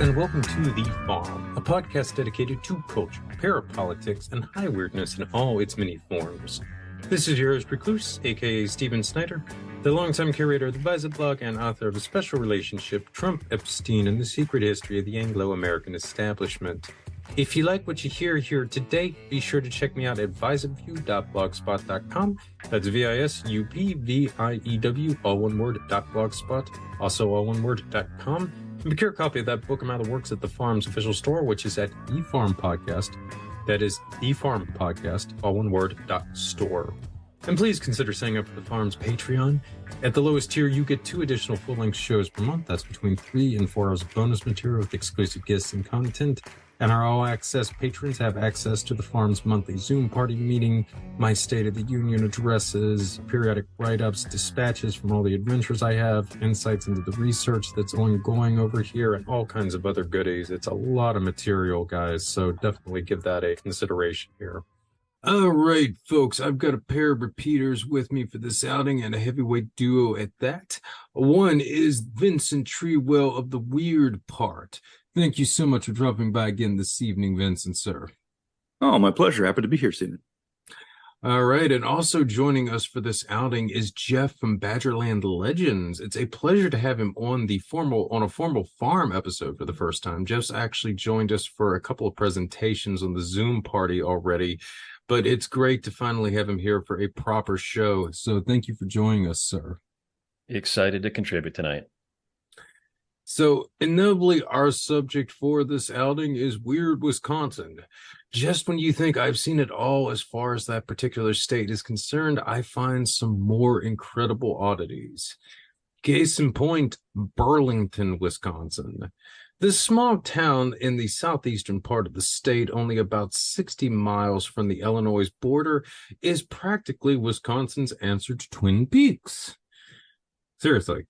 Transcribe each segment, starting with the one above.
and welcome to The Farm, a podcast dedicated to culture, parapolitics, and high weirdness in all its many forms. This is your host, Recluse, aka Steven Snider, the longtime curator of the Visit blog and author of A Special Relationship, Trump, Epstein, and the Secret History of the Anglo-American Establishment. If you like what you hear here today, be sure to check me out at visupview.blogspot.com. That's VISUPVIEW, all one word, .blogspot, also all one word, .com. And procure a copy of that book among the works at The Farm's official store, which is at The Farm Podcast. That is The Farm Podcast, all one word, .store. And please consider signing up for The Farm's Patreon. At the lowest tier, you get 2 additional full-length shows per month. That's between 3 and 4 hours of bonus material with exclusive guests and content. And our all-access patrons have access to The Farm's monthly Zoom party meeting, my State of the Union addresses, periodic write-ups, dispatches from all the adventures I have, insights into the research that's ongoing over here, and all kinds of other goodies. It's a lot of material, guys, so definitely give that a consideration here. All right, folks, I've got a pair of repeaters with me for this outing, and a heavyweight duo at that. One is Vincent Treewell of The Weird Part. Thank you so much for dropping by again this evening, Vincent, sir. Oh, my pleasure. Happy to be here, Stephen. All right, and also joining us for this outing is Jeff from Badgerland Legends. It's a pleasure to have him on a formal farm episode for the first time. Jeff's actually joined us for a couple of presentations on the Zoom party already, but it's great to finally have him here for a proper show. So thank you for joining us, sir. Excited to contribute tonight. So, inevitably, our subject for this outing is Weird Wisconsin. Just when you think I've seen it all as far as that particular state is concerned, I find some more incredible oddities. Case in point, Burlington, Wisconsin. This small town in the southeastern part of the state, only about 60 miles from the Illinois border, is practically Wisconsin's answer to Twin Peaks. Seriously.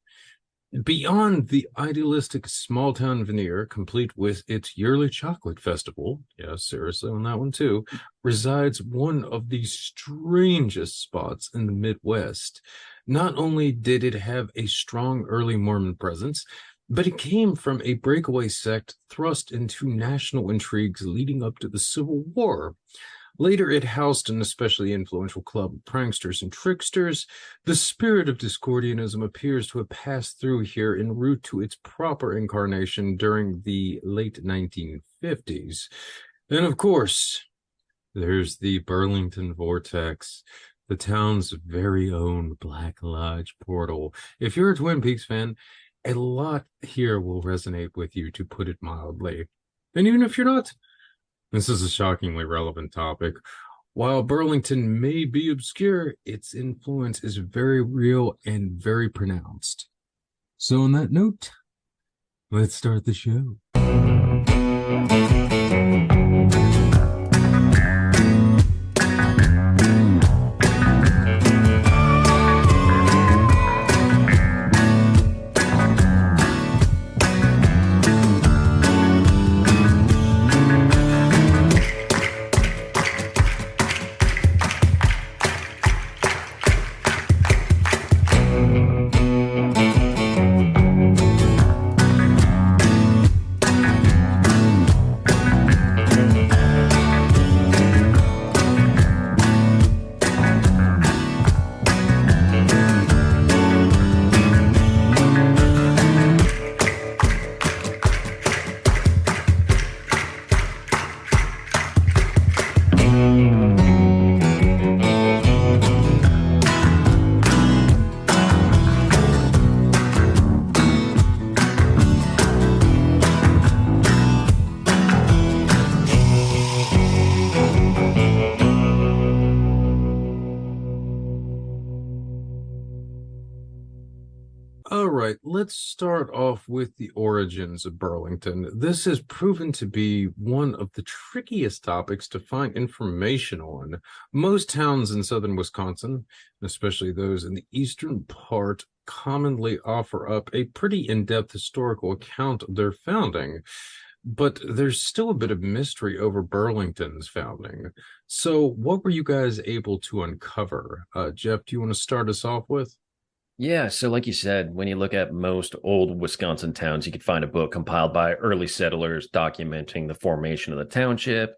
Beyond the idealistic small-town veneer, complete with its yearly chocolate festival, yes, seriously on that one too, resides one of the strangest spots in the Midwest. Not only did it have a strong early Mormon presence, but it came from a breakaway sect thrust into national intrigues leading up to the Civil War. Later, it housed an especially influential club of pranksters and tricksters. The spirit of Discordianism appears to have passed through here en route to its proper incarnation during the late 1950s. And of course, there's the Burlington Vortex, the town's very own Black Lodge portal. If you're a Twin Peaks fan, a lot here will resonate with you, to put it mildly. And even if you're not, this is a shockingly relevant topic. While Burlington may be obscure, its influence is very real and very pronounced. So on that note, let's start the show. Let's start off with the origins of Burlington. This has proven to be one of the trickiest topics to find information on. Most towns in southern Wisconsin, especially those in the eastern part, commonly offer up a pretty in-depth historical account of their founding. But there's still a bit of mystery over Burlington's founding. So what were you guys able to uncover? Jeff, do you want to start us off with? Yeah, so like you said, when you look at most old Wisconsin towns, you could find a book compiled by early settlers documenting the formation of the township.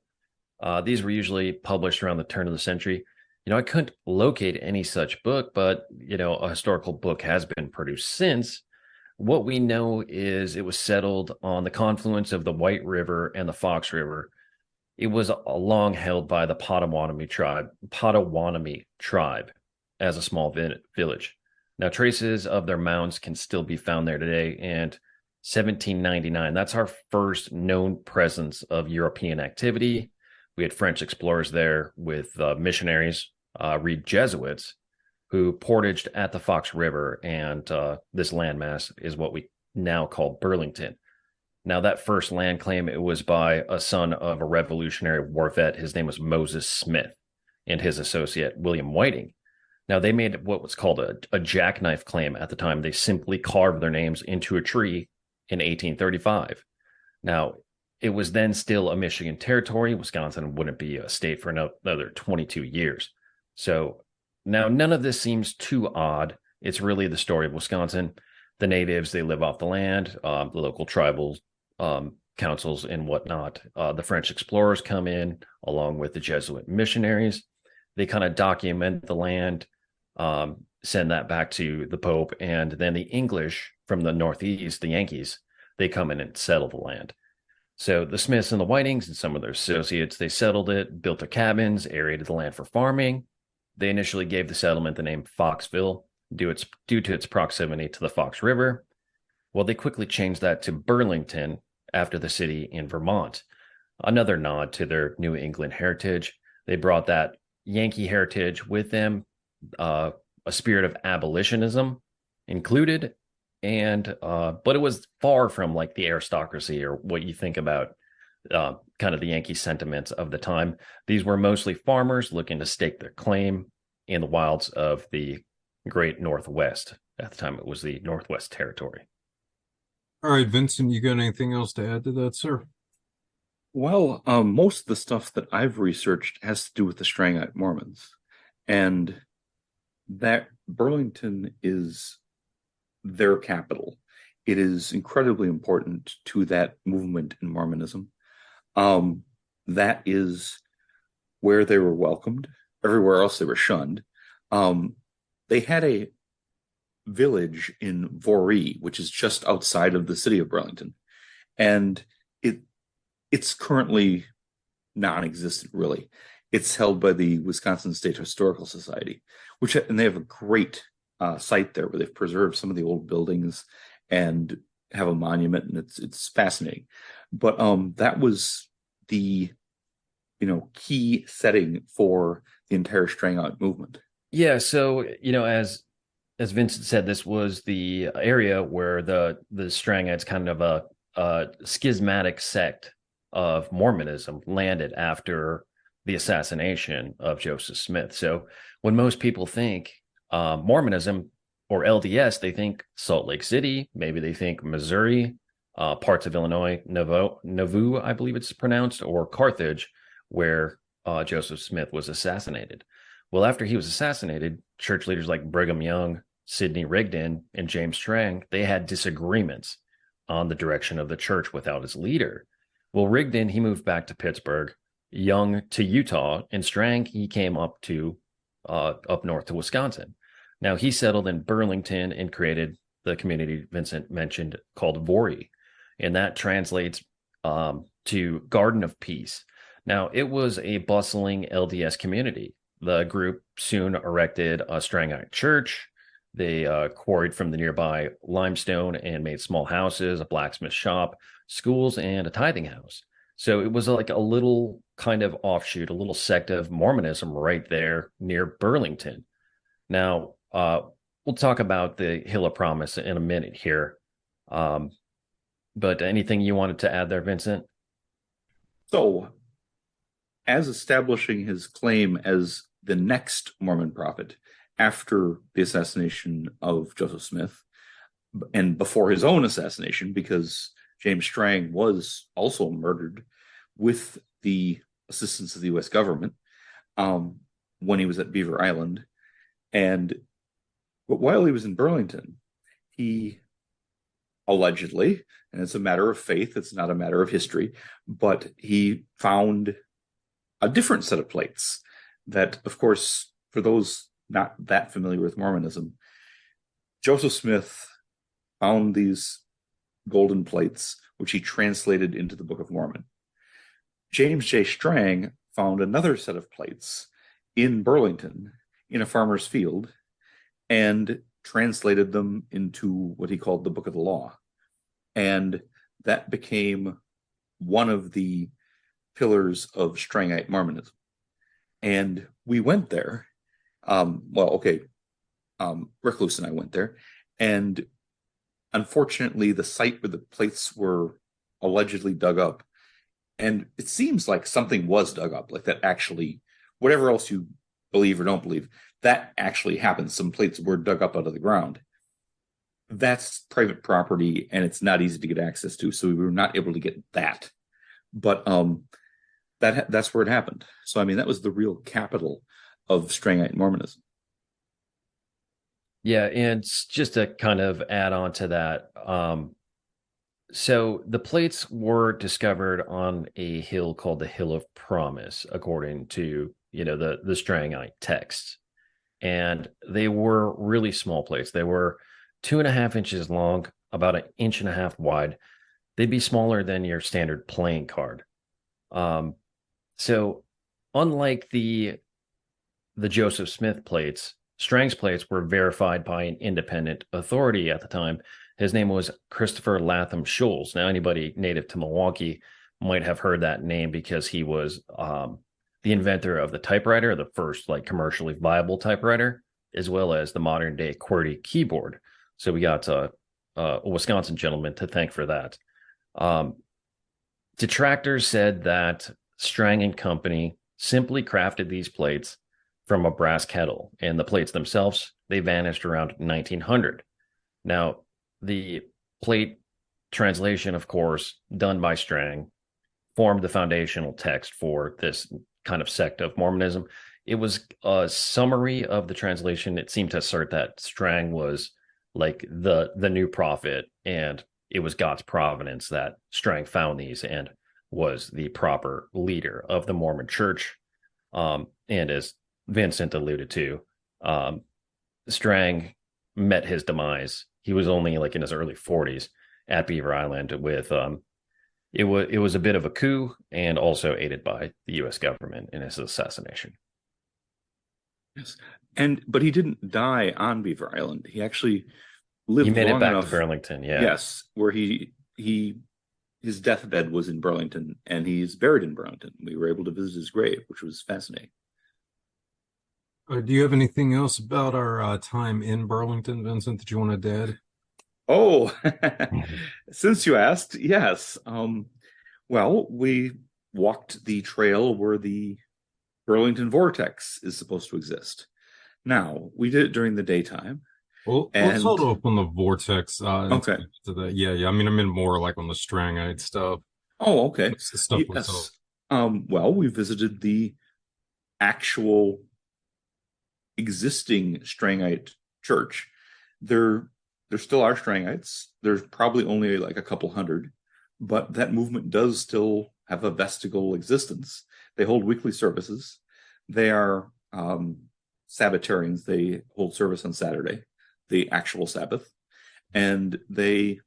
These were usually published around the turn of the century. I couldn't locate any such book, but a historical book has been produced since. What we know is it was settled on the confluence of the White River and the Fox River. It was long held by the Potawatomi tribe as a small village. Now, traces of their mounds can still be found there today. And 1799, that's our first known presence of European activity. We had French explorers there with missionaries, read Jesuits, who portaged at the Fox River. And this landmass is what we now call Burlington. Now, that first land claim, it was by a son of a Revolutionary War vet. His name was Moses Smith and his associate, William Whiting. Now, they made what was called a jackknife claim at the time. They simply carved their names into a tree in 1835. Now, it was then still a Michigan territory. Wisconsin wouldn't be a state for another 22 years. So now none of this seems too odd. It's really the story of Wisconsin. The natives, they live off the land, the local tribal councils and whatnot. The French explorers come in along with the Jesuit missionaries. They kind of document the land, send that back to the Pope, and then the English from the Northeast, the Yankees, they come in and settle the land. So the Smiths and the Whitings and some of their associates, they settled it, built their cabins, aerated the land for farming. They initially gave the settlement the name Foxville due to its proximity to the Fox River. Well, they quickly changed that to Burlington after the city in Vermont. Another nod to their New England heritage. They brought that Yankee heritage with them, a spirit of abolitionism included, and but it was far from like the aristocracy or what you think about kind of the Yankee sentiments of the time. These were mostly farmers looking to stake their claim in the wilds of the great Northwest. At the time, it was the Northwest Territory. All right, Vincent, you got anything else to add to that, sir? Well, most of the stuff that I've researched has to do with the Strangite Mormons, and that Burlington is their capital. It is incredibly important to that movement in Mormonism. That is where they were welcomed. Everywhere else they were shunned. They had a village in Voree, which is just outside of the city of Burlington, and it's currently non-existent. Really, it's held by the Wisconsin State Historical Society, and they have a great site there where they've preserved some of the old buildings and have a monument, and it's fascinating. But that was the key setting for the entire Strang Out movement. Yeah, so as Vincent said, this was the area where the Strangites, kind of a schismatic sect of Mormonism, landed after the assassination of Joseph Smith. So when most people think Mormonism or LDS, they think Salt Lake City, maybe they think Missouri, parts of Illinois, Nauvoo, I believe it's pronounced, or Carthage, where Joseph Smith was assassinated. Well, after he was assassinated, church leaders like Brigham Young, Sidney Rigdon, and James Strang, they had disagreements on the direction of the church without his leader. Well, Rigdon, he moved back to Pittsburgh, Young to Utah, and Strang, he came up north to Wisconsin. Now, he settled in Burlington and created the community Vincent mentioned called Voree, and that translates to Garden of Peace. Now, it was a bustling LDS community. The group soon erected a Strangite church. They quarried from the nearby limestone and made small houses, a blacksmith shop, schools, and a tithing house. So it was like a little kind of offshoot, a little sect of Mormonism right there near Burlington. Now, we'll talk about the Hill of Promise in a minute here. But anything you wanted to add there, Vincent? So, as establishing his claim as the next Mormon prophet after the assassination of Joseph Smith, and before his own assassination, because James Strang was also murdered with the assistance of the U.S. government when he was at Beaver Island. And But while he was in Burlington, he allegedly, and it's a matter of faith, it's not a matter of history, but he found a different set of plates that, of course, for those not that familiar with Mormonism, Joseph Smith found these golden plates, which he translated into the Book of Mormon. James J. Strang found another set of plates in Burlington in a farmer's field and translated them into what he called the Book of the Law. And that became one of the pillars of Strangite Mormonism. And we went there. Recluse and I went there. And unfortunately, the site where the plates were allegedly dug up, and it seems like something was dug up, like that actually, whatever else you believe or don't believe, that actually happened. Some plates were dug up out of the ground. That's private property, and it's not easy to get access to, so we were not able to get that. But that's where it happened. So, I mean, that was the real capital of Strangite Mormonism. Yeah, and just to kind of add on to that, so the plates were discovered on a hill called the Hill of Promise, according to the Strangite texts, and they were really small plates. They were 2.5 inches long, about 1.5 inches wide. They'd be smaller than your standard playing card. So, unlike the Joseph Smith plates, Strang's plates were verified by an independent authority at the time. His name was Christopher Latham Scholes. Now, anybody native to Milwaukee might have heard that name because he was the inventor of the typewriter, the first commercially viable typewriter, as well as the modern day QWERTY keyboard. So we got a Wisconsin gentleman to thank for that. Detractors said that Strang and Company simply crafted these plates from a brass kettle, and the plates themselves, they vanished around 1900. Now, the plate translation, of course, done by Strang, formed the foundational text for this kind of sect of Mormonism. It was a summary of the translation. It seemed to assert that Strang was like the new prophet, and it was God's providence that Strang found these and was the proper leader of the Mormon church. And as Vincent alluded to, Strang met his demise. He was only in his early 40s at Beaver Island with it was a bit of a coup, and also aided by the U.S. government in his assassination. Yes, but he didn't die on Beaver Island. He actually lived He made long it back enough to Burlington. Yeah. Yes, where his deathbed was in Burlington, and he's buried in Burlington. We were able to visit his grave, which was fascinating. Do you have anything else about our time in Burlington, Vincent, that you want to add? Oh, since you asked, yes. Well, we walked the trail where the Burlington Vortex is supposed to exist. Now, we did it during the daytime. Well, let's hold off on the vortex. Okay. To that. Yeah. I mean, I'm in more on the Strangite stuff. Oh, okay. What's the stuff yes. Well, we visited the actual existing Strangite church. There still are Strangites. There's probably only a couple hundred, but that movement does still have a vestigial existence. They hold weekly services. They are Sabbatarians. They hold service on Saturday, the actual Sabbath, and they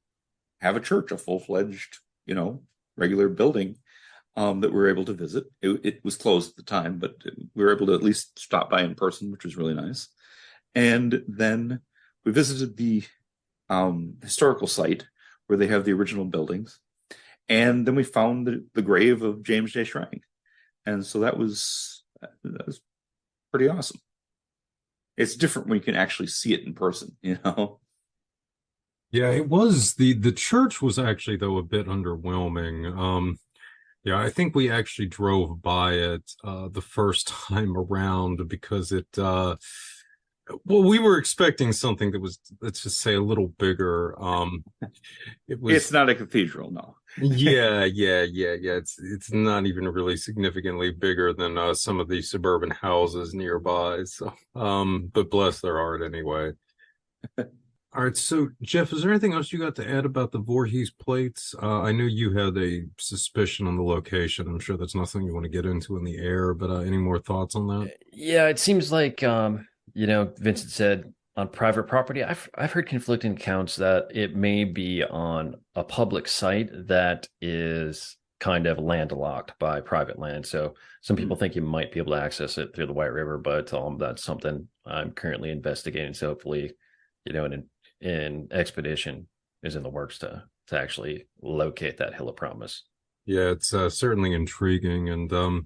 have a church, a full-fledged, regular building that we were able to visit. It was closed at the time, but we were able to at least stop by in person, which was really nice. And then we visited the historical site where they have the original buildings. And then we found the grave of James J. Strang. And so that was pretty awesome. It's different when you can actually see it in person, Yeah, it was the church was actually, though, a bit underwhelming. Yeah, I think we actually drove by it the first time around because we were expecting something that was, let's just say, a little bigger. It's not a cathedral, no. Yeah. It's not even really significantly bigger than some of the suburban houses nearby. So, but bless their heart anyway. All right, so Jeff, is there anything else you got to add about the Voorhees plates? I know you had a suspicion on the location. I'm sure that's nothing you want to get into in the air, but any more thoughts on that? Yeah, it seems like Vincent said on private property. I've heard conflicting accounts that it may be on a public site that is kind of landlocked by private land. So some Hmm. people think you might be able to access it through the White River, but that's something I'm currently investigating. So hopefully, an expedition is in the works to actually locate that Hill of Promise. Yeah, it's certainly intriguing, and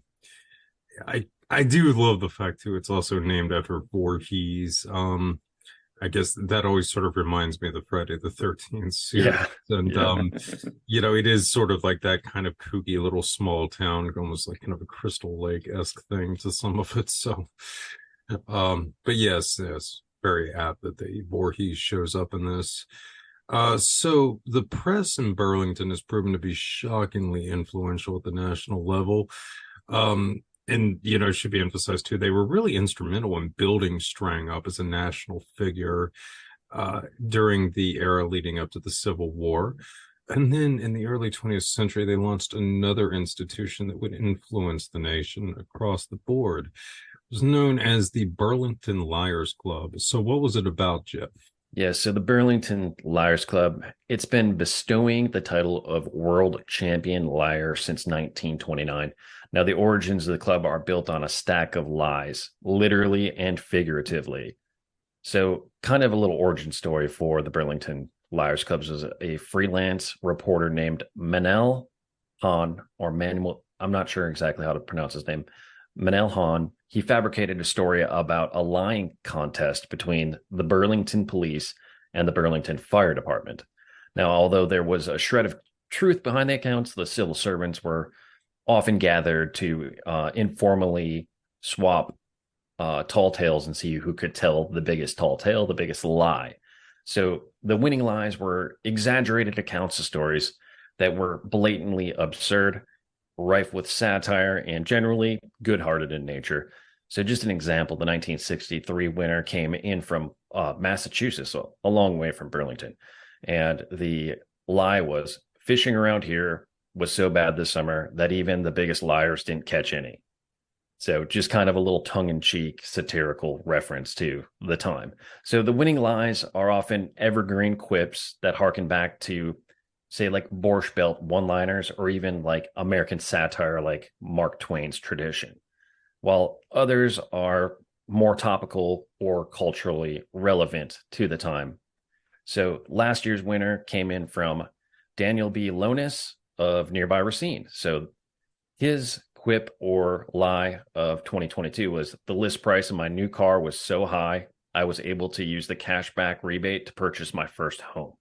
I do love the fact too. It's also named after Voorhees. I guess that always sort of reminds me of the Friday the 13th series. Yeah, And yeah. it is sort of like that kind of kooky little small town, almost like kind of a Crystal Lake-esque thing to some of it. So but yes, very apt that the Voorhees shows up in this. So the press in Burlington has proven to be shockingly influential at the national level. And it should be emphasized too, they were really instrumental in building Strang up as a national figure during the era leading up to the Civil War. And then in the early 20th century, they launched another institution that would influence the nation across the board. It was known as the Burlington Liars Club. So what was it about, Jeff? Yeah, so the Burlington Liars Club, it's been bestowing the title of World Champion Liar since 1929. Now, the origins of the club are built on a stack of lies, literally and figuratively. So, kind of a little origin story for the Burlington Liars Clubs is a freelance reporter named Manel Hahn, or Manuel, I'm not sure exactly how to pronounce his name, Manel Hahn. He fabricated a story about a lying contest between the Burlington Police and the Burlington Fire Department. Now, although there was a shred of truth behind the accounts, the civil servants were often gathered to informally swap tall tales and see who could tell the biggest tall tale, the biggest lie. So the winning lies were exaggerated accounts of stories that were blatantly absurd, rife with satire, and generally good hearted in nature. So, just an example, the 1963 winner came in from Massachusetts, so a long way from Burlington. And the lie was fishing around here was so bad this summer that even the biggest liars didn't catch any. So, just kind of a little tongue in cheek satirical reference to the time. So, the winning lies are often evergreen quips that harken back to, say, like Borscht Belt one liners or even like American satire like Mark Twain's tradition, while others are more topical or culturally relevant to the time. So, last year's winner came in from Daniel B. Lonis of nearby Racine. So, his quip or lie of 2022 was the list price of my new car was so high, I was able to use the cashback rebate to purchase my first home.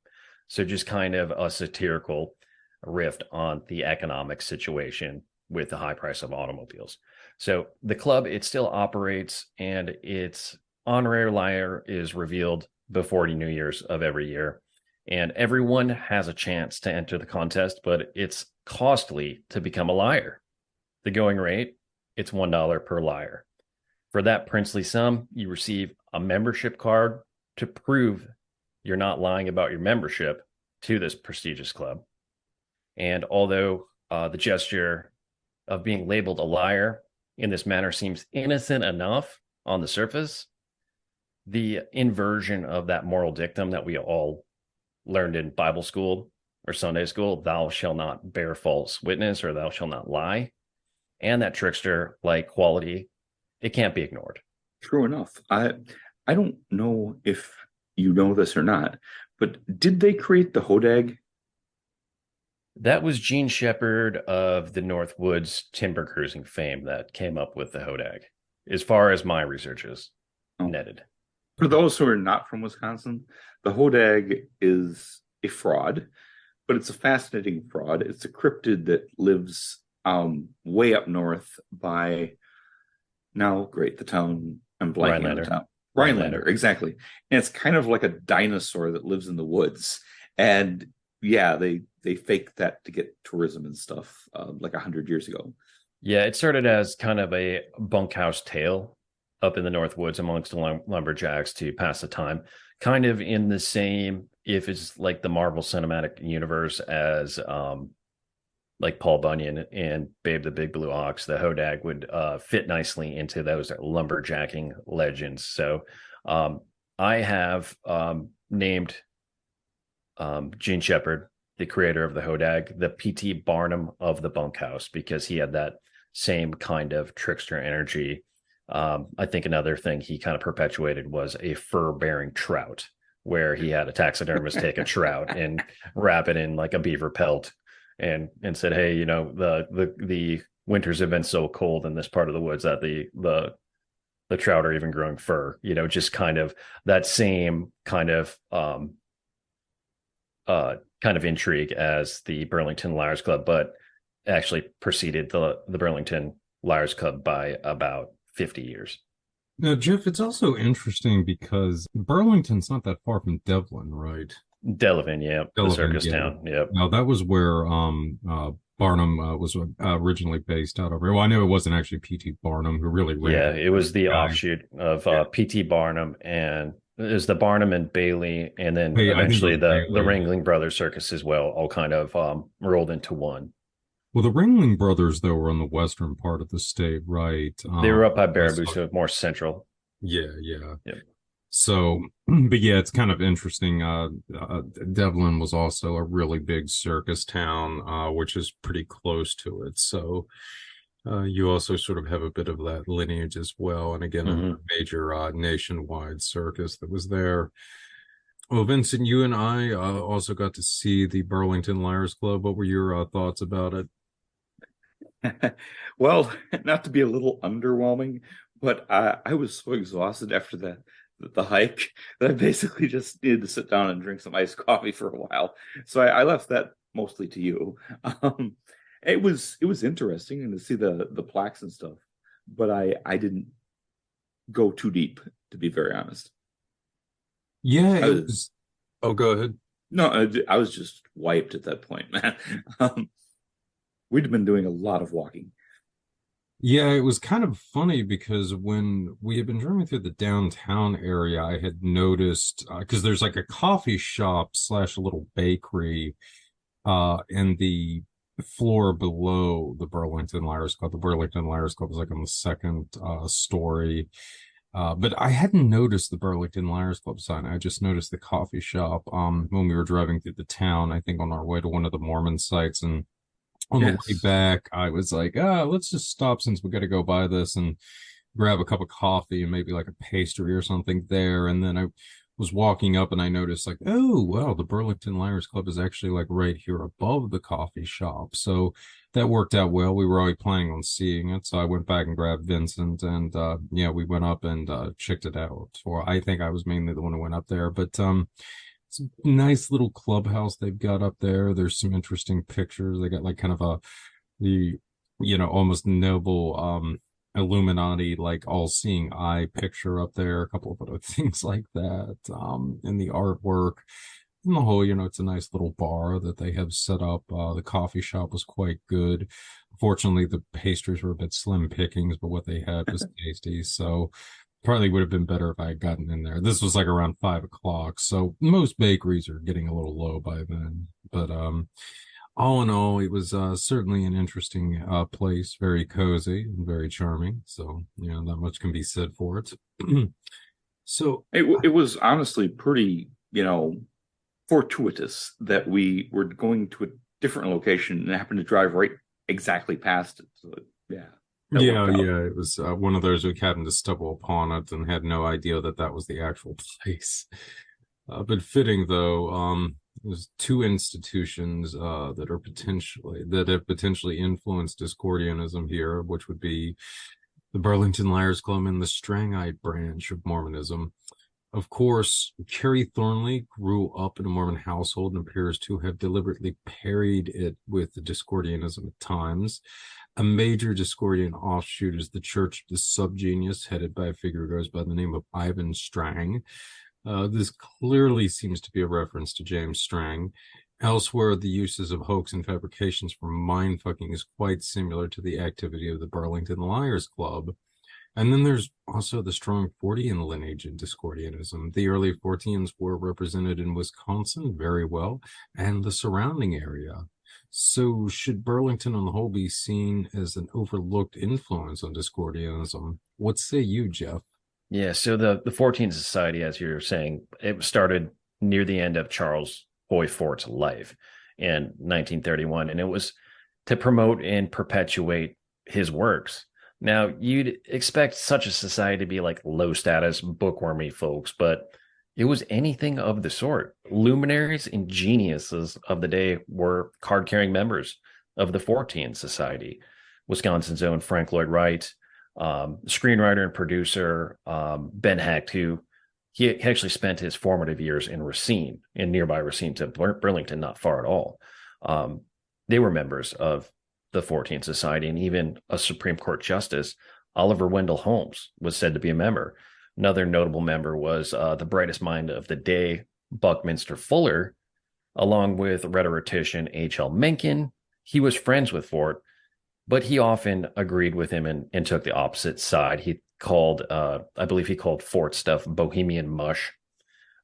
So just kind of a satirical riff on the economic situation with the high price of automobiles. So the club, it still operates and its honorary liar is revealed before the New Year's of every year. And everyone has a chance to enter the contest, but it's costly to become a liar. The going rate, it's $1 per liar. For that princely sum, you receive a membership card to prove you're not lying about your membership to this prestigious club. And although the gesture of being labeled a liar in this manner seems innocent enough on the surface, the inversion of that moral dictum that we all learned in Bible school or Sunday school, thou shalt not bear false witness or thou shalt not lie, and that trickster like quality, it can't be ignored. True enough. I don't know if you know this or not, but did they create the hodag? That was Gene Shepard of the Northwoods timber cruising fame that came up with the hodag, as far as my research is Oh. netted. For those who are not from Wisconsin, the hodag is a fraud, but it's a fascinating fraud. It's a cryptid that lives way up north by now, great, the town I'm blanking on the Rhinelander. town. Rhinelander. Rhinelander, exactly. And it's kind of like a dinosaur that lives in the woods. And yeah, they faked that to get tourism and stuff like 100 years ago. Yeah, it started as kind of a bunkhouse tale up in the North Woods amongst the lumberjacks to pass the time, kind of in the same, if it's like the Marvel Cinematic Universe as like Paul Bunyan and Babe the Big Blue Ox, the Hodag would fit nicely into those lumberjacking legends. So I have named Gene Shepard, the creator of the Hodag, the P.T. Barnum of the bunkhouse, because he had that same kind of trickster energy. I think another thing he kind of perpetuated was a fur-bearing trout, where he had a taxidermist take a trout and wrap it in like a beaver pelt, and said, "Hey, you know, the winters have been so cold in this part of the woods that the trout are even growing fur." You know, just kind of that same kind of intrigue as the Burlington Liars Club, but actually preceded the Burlington Liars Club by about 50 years. Now, Jeff, it's also interesting because Burlington's not that far from Devlin, right? Delavan, yeah, the Delavan, circus yeah. town, yep. Now, that was where Barnum was originally based out of. Well, I know it wasn't actually P.T. Barnum who really ran. Yeah, it was the guy. offshoot of P.T. Barnum, and it was the Barnum and Bailey, and then Hey, I think it eventually was the Bailey. Ringling Brothers Circus as well, all kind of rolled into one. Well, the Ringling Brothers, though, were on the western part of the state, right? They were up by so- Baraboo, so more central. Yeah, yeah. Yep. So, but yeah, it's kind of interesting. Devlin was also a really big circus town, which is pretty close to it. So, you also sort of have a bit of that lineage as well. And again, a major nationwide circus that was there. Well, Vincent, you and I also got to see the Burlington Liars Club. What were your thoughts about it? Well, not to be a little underwhelming, but I was so exhausted after the hike that I basically just needed to sit down and drink some iced coffee for a while. So I left that mostly to you. It was interesting and to see the plaques and stuff, but I didn't go too deep, to be very honest. Yeah, I it was, was. Oh, go ahead. no, I was just wiped at that point, man. We'd been doing a lot of walking. Yeah, it was kind of funny because when we had been driving through the downtown area, I had noticed because there's like a coffee shop slash a little bakery in the floor below the Burlington Liars Club. The Burlington Liars Club is like on the second story. But I hadn't noticed the Burlington Liars Club sign. I just noticed the coffee shop when we were driving through the town, I think on our way to one of the Mormon sites. And on the way back, I was like, let's just stop since we got to go buy this and grab a cup of coffee and maybe like a pastry or something there. And then I was walking up and I noticed like, oh, wow, the Burlington Liars Club is actually like right here above the coffee shop. So that worked out well. We were already planning on seeing it. So I went back and grabbed Vincent and yeah, we went up and checked it out. Or I think I was mainly the one who went up there. But it's a nice little clubhouse they've got up there. There's some interesting pictures. They got like kind of almost noble Illuminati, like all-seeing eye picture up there, a couple of other things like that in the artwork. In the whole, it's a nice little bar that they have set up. The coffee shop was quite good. Fortunately, the pastries were a bit slim pickings, but what they had was tasty. So probably would have been better if I had gotten in there. This was like around 5 o'clock. So most bakeries are getting a little low by then. But all in all, it was certainly an interesting place, very cozy and very charming. So, not much can be said for it. So it was honestly pretty, fortuitous that we were going to a different location and happened to drive right exactly past it. So, yeah. It was one of those we happened to stumble upon it and had no idea that was the actual place. But fitting though, there's two institutions that have potentially influenced Discordianism here, which would be the Burlington Liars Club and the Strangite branch of Mormonism. Of course, Carrie Thornley grew up in a Mormon household and appears to have deliberately parried it with the Discordianism at times. A major Discordian offshoot is the Church of the Subgenius, headed by a figure who goes by the name of Ivan Strang. This clearly seems to be a reference to James Strang. Elsewhere, the uses of hoax and fabrications for mindfucking is quite similar to the activity of the Burlington Liars Club. And then there's also the strong Fortean lineage in Discordianism. The early Forteans were represented in Wisconsin very well and the surrounding area. So, should Burlington on the whole be seen as an overlooked influence on Discordianism? What say you, Jeff? Yeah, so the 14th Society, as you're saying, it started near the end of Charles Hoy Fort's life in 1931, and it was to promote and perpetuate his works. Now, you'd expect such a society to be like low status, bookwormy folks, but it was anything of the sort. Luminaries and geniuses of the day were card carrying members of the 14th Society. Wisconsin's own Frank Lloyd Wright, screenwriter and producer Ben Hecht, who he actually spent his formative years in Racine, in nearby Racine to Burlington, not far at all. They were members of the 14th Society, and even a Supreme Court Justice, Oliver Wendell Holmes, was said to be a member. Another notable member was the brightest mind of the day, Buckminster Fuller, along with rhetorician H.L. Mencken. He was friends with Fort, but he often agreed with him and took the opposite side. He called, I believe he called Fort stuff Bohemian mush,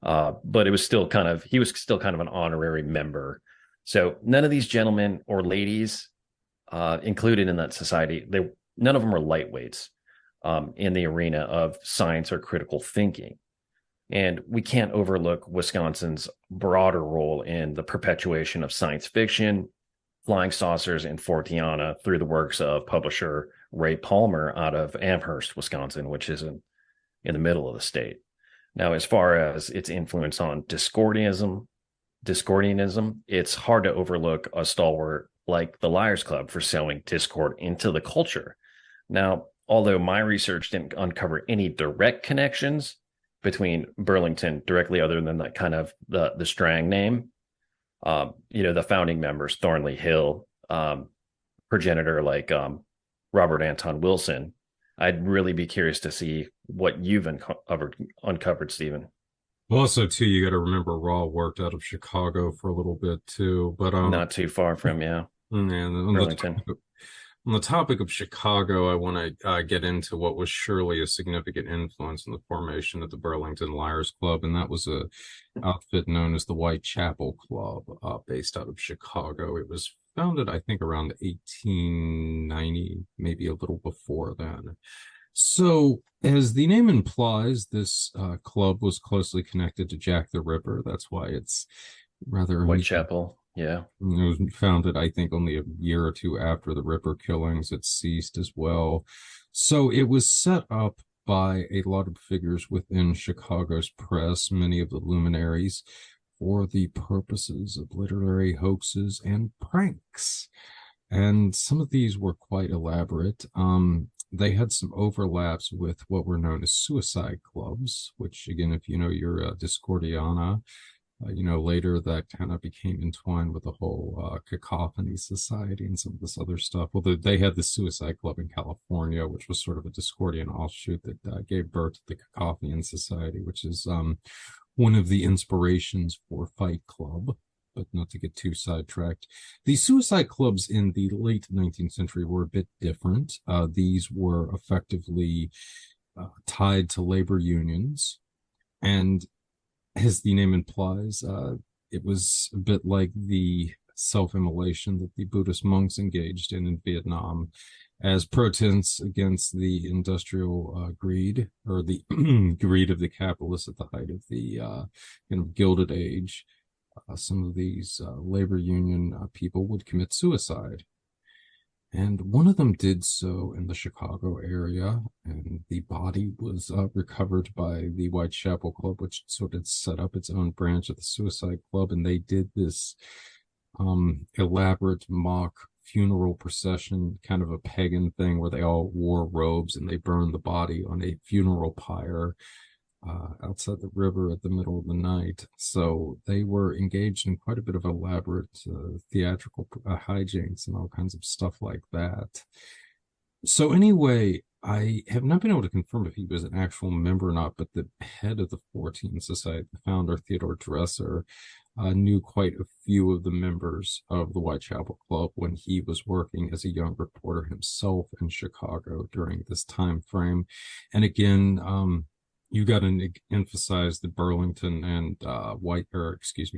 but it was still he was still kind of an honorary member. So none of these gentlemen or ladies included in that society, none of them were lightweights in the arena of science or critical thinking. And we can't overlook Wisconsin's broader role in the perpetuation of science fiction, flying saucers, and Forteana through the works of publisher Ray Palmer out of Amherst, Wisconsin, which is in the middle of the state. Now, as far as its influence on Discordianism, it's hard to overlook a stalwart like the Liars Club for sowing discord into the culture. Now, although my research didn't uncover any direct connections between Burlington directly, other than that kind of the Strang name, the founding members, Thornley Hill, progenitor like Robert Anton Wilson, I'd really be curious to see what you've uncovered, Stephen. Well, also, too, you got to remember Raw worked out of Chicago for a little bit, too. But Not too far from, yeah, and Burlington. On the topic of Chicago, I want to get into what was surely a significant influence in the formation of the Burlington Liars Club, and that was a outfit known as the Whitechapel Club, based out of Chicago. It was founded, I think, around 1890, maybe a little before then. So, as the name implies, this club was closely connected to Jack the Ripper. That's why it's rather Whitechapel. Yeah. It was founded, I think, only a year or two after the Ripper killings. It ceased as well. So it was set up by a lot of figures within Chicago's press, many of the luminaries, for the purposes of literary hoaxes and pranks. And some of these were quite elaborate. They had some overlaps with what were known as suicide clubs, which, again, if you know your Discordiana, later that kind of became entwined with the whole cacophony society and some of this other stuff. Well, they had the Suicide Club in California, which was sort of a Discordian offshoot that gave birth to the Cacophony Society, which is one of the inspirations for Fight Club. But not to get too sidetracked. The suicide clubs in the late 19th century were a bit different. These were effectively tied to labor unions, and as the name implies, it was a bit like the self-immolation that the Buddhist monks engaged in Vietnam as protest against the industrial greed, or the greed of the capitalists at the height of the Gilded Age. Some of these labor union people would commit suicide. And one of them did so in the Chicago area, and the body was recovered by the Whitechapel Club, which sort of set up its own branch of the Suicide Club. And they did this elaborate mock funeral procession, kind of a pagan thing where they all wore robes and they burned the body on a funeral pyre outside the river at the middle of the night. So they were engaged in quite a bit of elaborate theatrical hijinks and all kinds of stuff like that. So anyway, I have not been able to confirm if he was an actual member or not, but the head of the 14th Society, the founder, Theodore Dresser, knew quite a few of the members of the Whitechapel Club when he was working as a young reporter himself in Chicago during this time frame. And again, you got to emphasize that Burlington and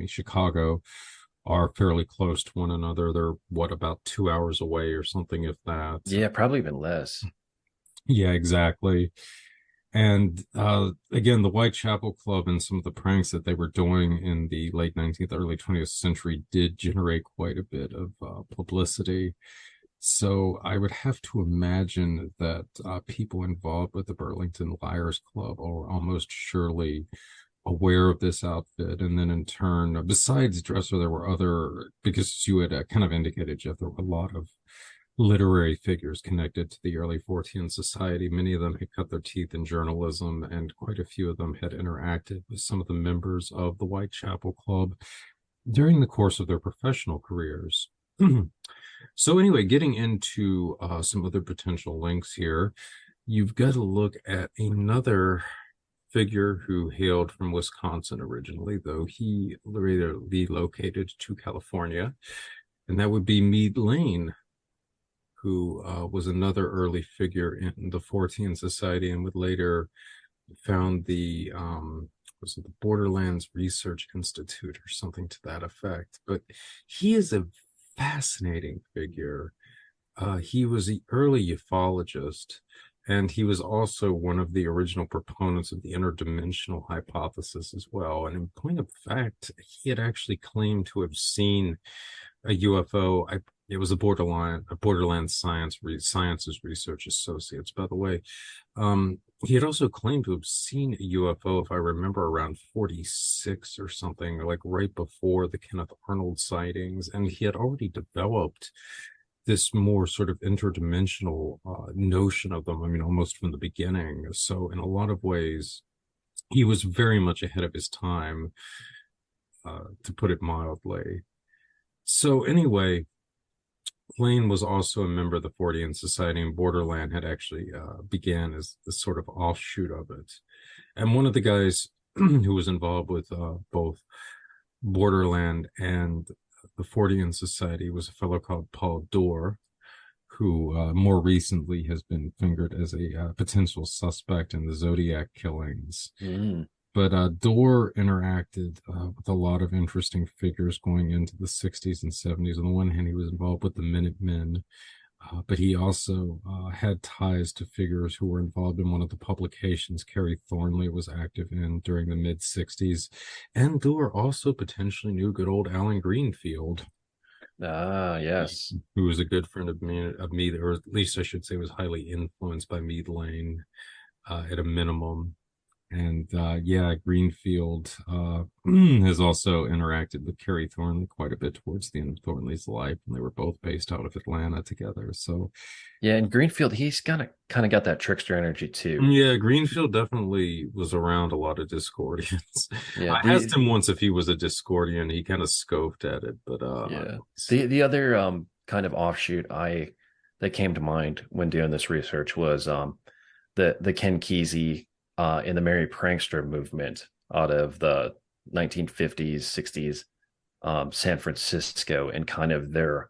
Chicago are fairly close to one another. They're about 2 hours away or something, if that. Yeah, probably even less. Yeah, exactly. And again, the Whitechapel Club and some of the pranks that they were doing in the late 19th, early 20th century did generate quite a bit of publicity. So I would have to imagine that people involved with the Burlington Liars Club are almost surely aware of this outfit. And then in turn, besides Dresser, there were other, because you had kind of indicated, Jeff, there were a lot of literary figures connected to the early Fortean Society. Many of them had cut their teeth in journalism, and quite a few of them had interacted with some of the members of the Whitechapel Club during the course of their professional careers. So anyway, getting into some other potential links here, you've got to look at another figure who hailed from Wisconsin originally, though he later relocated to California, and that would be Meade Lane, who was another early figure in the Fortean Society and would later found the was it the Borderlands Research Institute or something to that effect. But he is a fascinating figure. He was the early ufologist, and he was also one of the original proponents of the interdimensional hypothesis as well. And in point of fact, he had actually claimed to have seen a UFO. It was a Borderland Sciences Research Associates, by the way. He had also claimed to have seen a UFO, if I remember, around 46 or something, like right before the Kenneth Arnold sightings. And he had already developed this more sort of interdimensional notion of them, I mean, almost from the beginning. So in a lot of ways, he was very much ahead of his time, to put it mildly. So anyway, Lane was also a member of the Fortean Society, and Borderland had actually began as the sort of offshoot of it. And one of the guys who was involved with both Borderland and the Fortean Society was a fellow called Paul Dorr, who more recently has been fingered as a potential suspect in the Zodiac killings. But Dorr interacted with a lot of interesting figures going into the 60s and 70s. On the one hand, he was involved with the Minutemen, but he also had ties to figures who were involved in one of the publications Kerry Thornley was active in during the mid-60s. And Dorr also potentially knew good old Alan Greenfield. Yes. Who was a good friend of me, or at least I should say was highly influenced by Meade Lane at a minimum. And Greenfield has also interacted with Kerry Thornley quite a bit towards the end of Thornley's life, and they were both based out of Atlanta together. So yeah, and Greenfield, he's kind of got that trickster energy too. Yeah, Greenfield definitely was around a lot of Discordians. Yeah, I asked him once if he was a Discordian. He kind of scoffed at it, but yeah. The other kind of offshoot that came to mind when doing this research was the Ken Kesey in the Merry Prankster movement out of the 1950s, 60s, San Francisco, and kind of their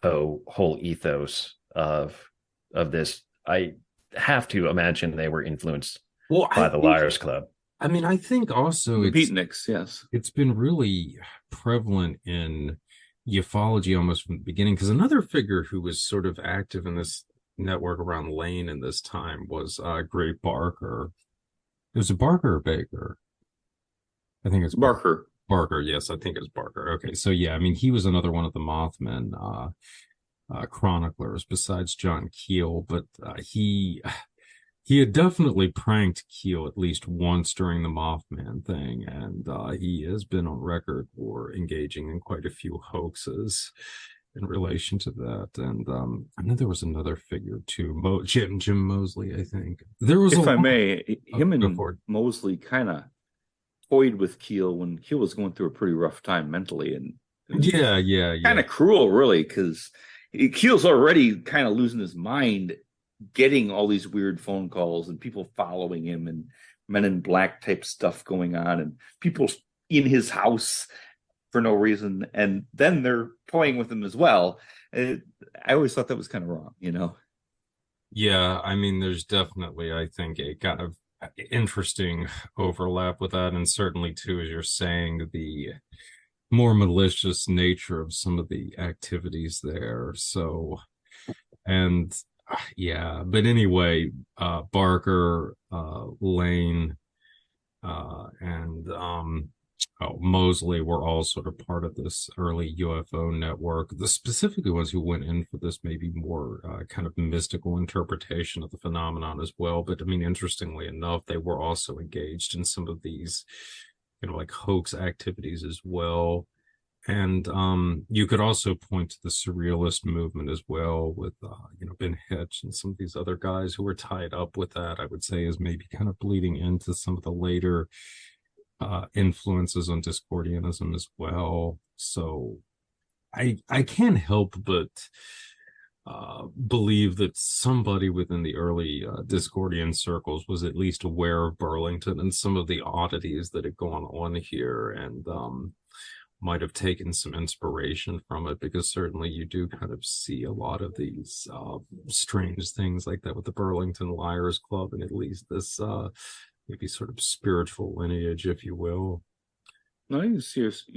whole ethos of this. I have to imagine they were influenced by the Liars Club. I mean, I think also Beatniks, yes. It's been really prevalent in ufology almost from the beginning, because another figure who was sort of active in this network around Lane in this time was Gray Barker. It was a Barker or Baker? I think it's Barker. Barker, yes, I think it's Barker. Okay, so yeah, I mean, he was another one of the Mothman chroniclers besides John Keel, but he had definitely pranked Keel at least once during the Mothman thing, and he has been on record for engaging in quite a few hoaxes in relation to that. And I know there was another figure too, Jim Mosley, I think. There was, if I may, him and Mosley kind of toyed with Keel when Keel was going through a pretty rough time mentally, and kind of cruel, really, because Keel's already kind of losing his mind, getting all these weird phone calls and people following him and Men in Black type stuff going on, and people in his house for no reason, and then they're toying with him as well. I always thought that was kind of wrong, you know. Yeah, I mean, there's definitely, I think, a kind of interesting overlap with that, and certainly too, as you're saying, the more malicious nature of some of the activities there. So, and yeah, but anyway, Barker, Lane, and Mosley were all sort of part of this early UFO network. The specifically ones who went in for this maybe more kind of mystical interpretation of the phenomenon as well. But I mean, interestingly enough, they were also engaged in some of these, like hoax activities as well. And you could also point to the surrealist movement as well with, Ben Hitch and some of these other guys who were tied up with that, I would say, is maybe kind of bleeding into some of the later influences on Discordianism as well. So I can't help but believe that somebody within the early Discordian circles was at least aware of Burlington and some of the oddities that had gone on here, and might have taken some inspiration from it, because certainly you do kind of see a lot of these strange things like that with the Burlington Liars Club, and at least this maybe sort of spiritual lineage, if you will. No, you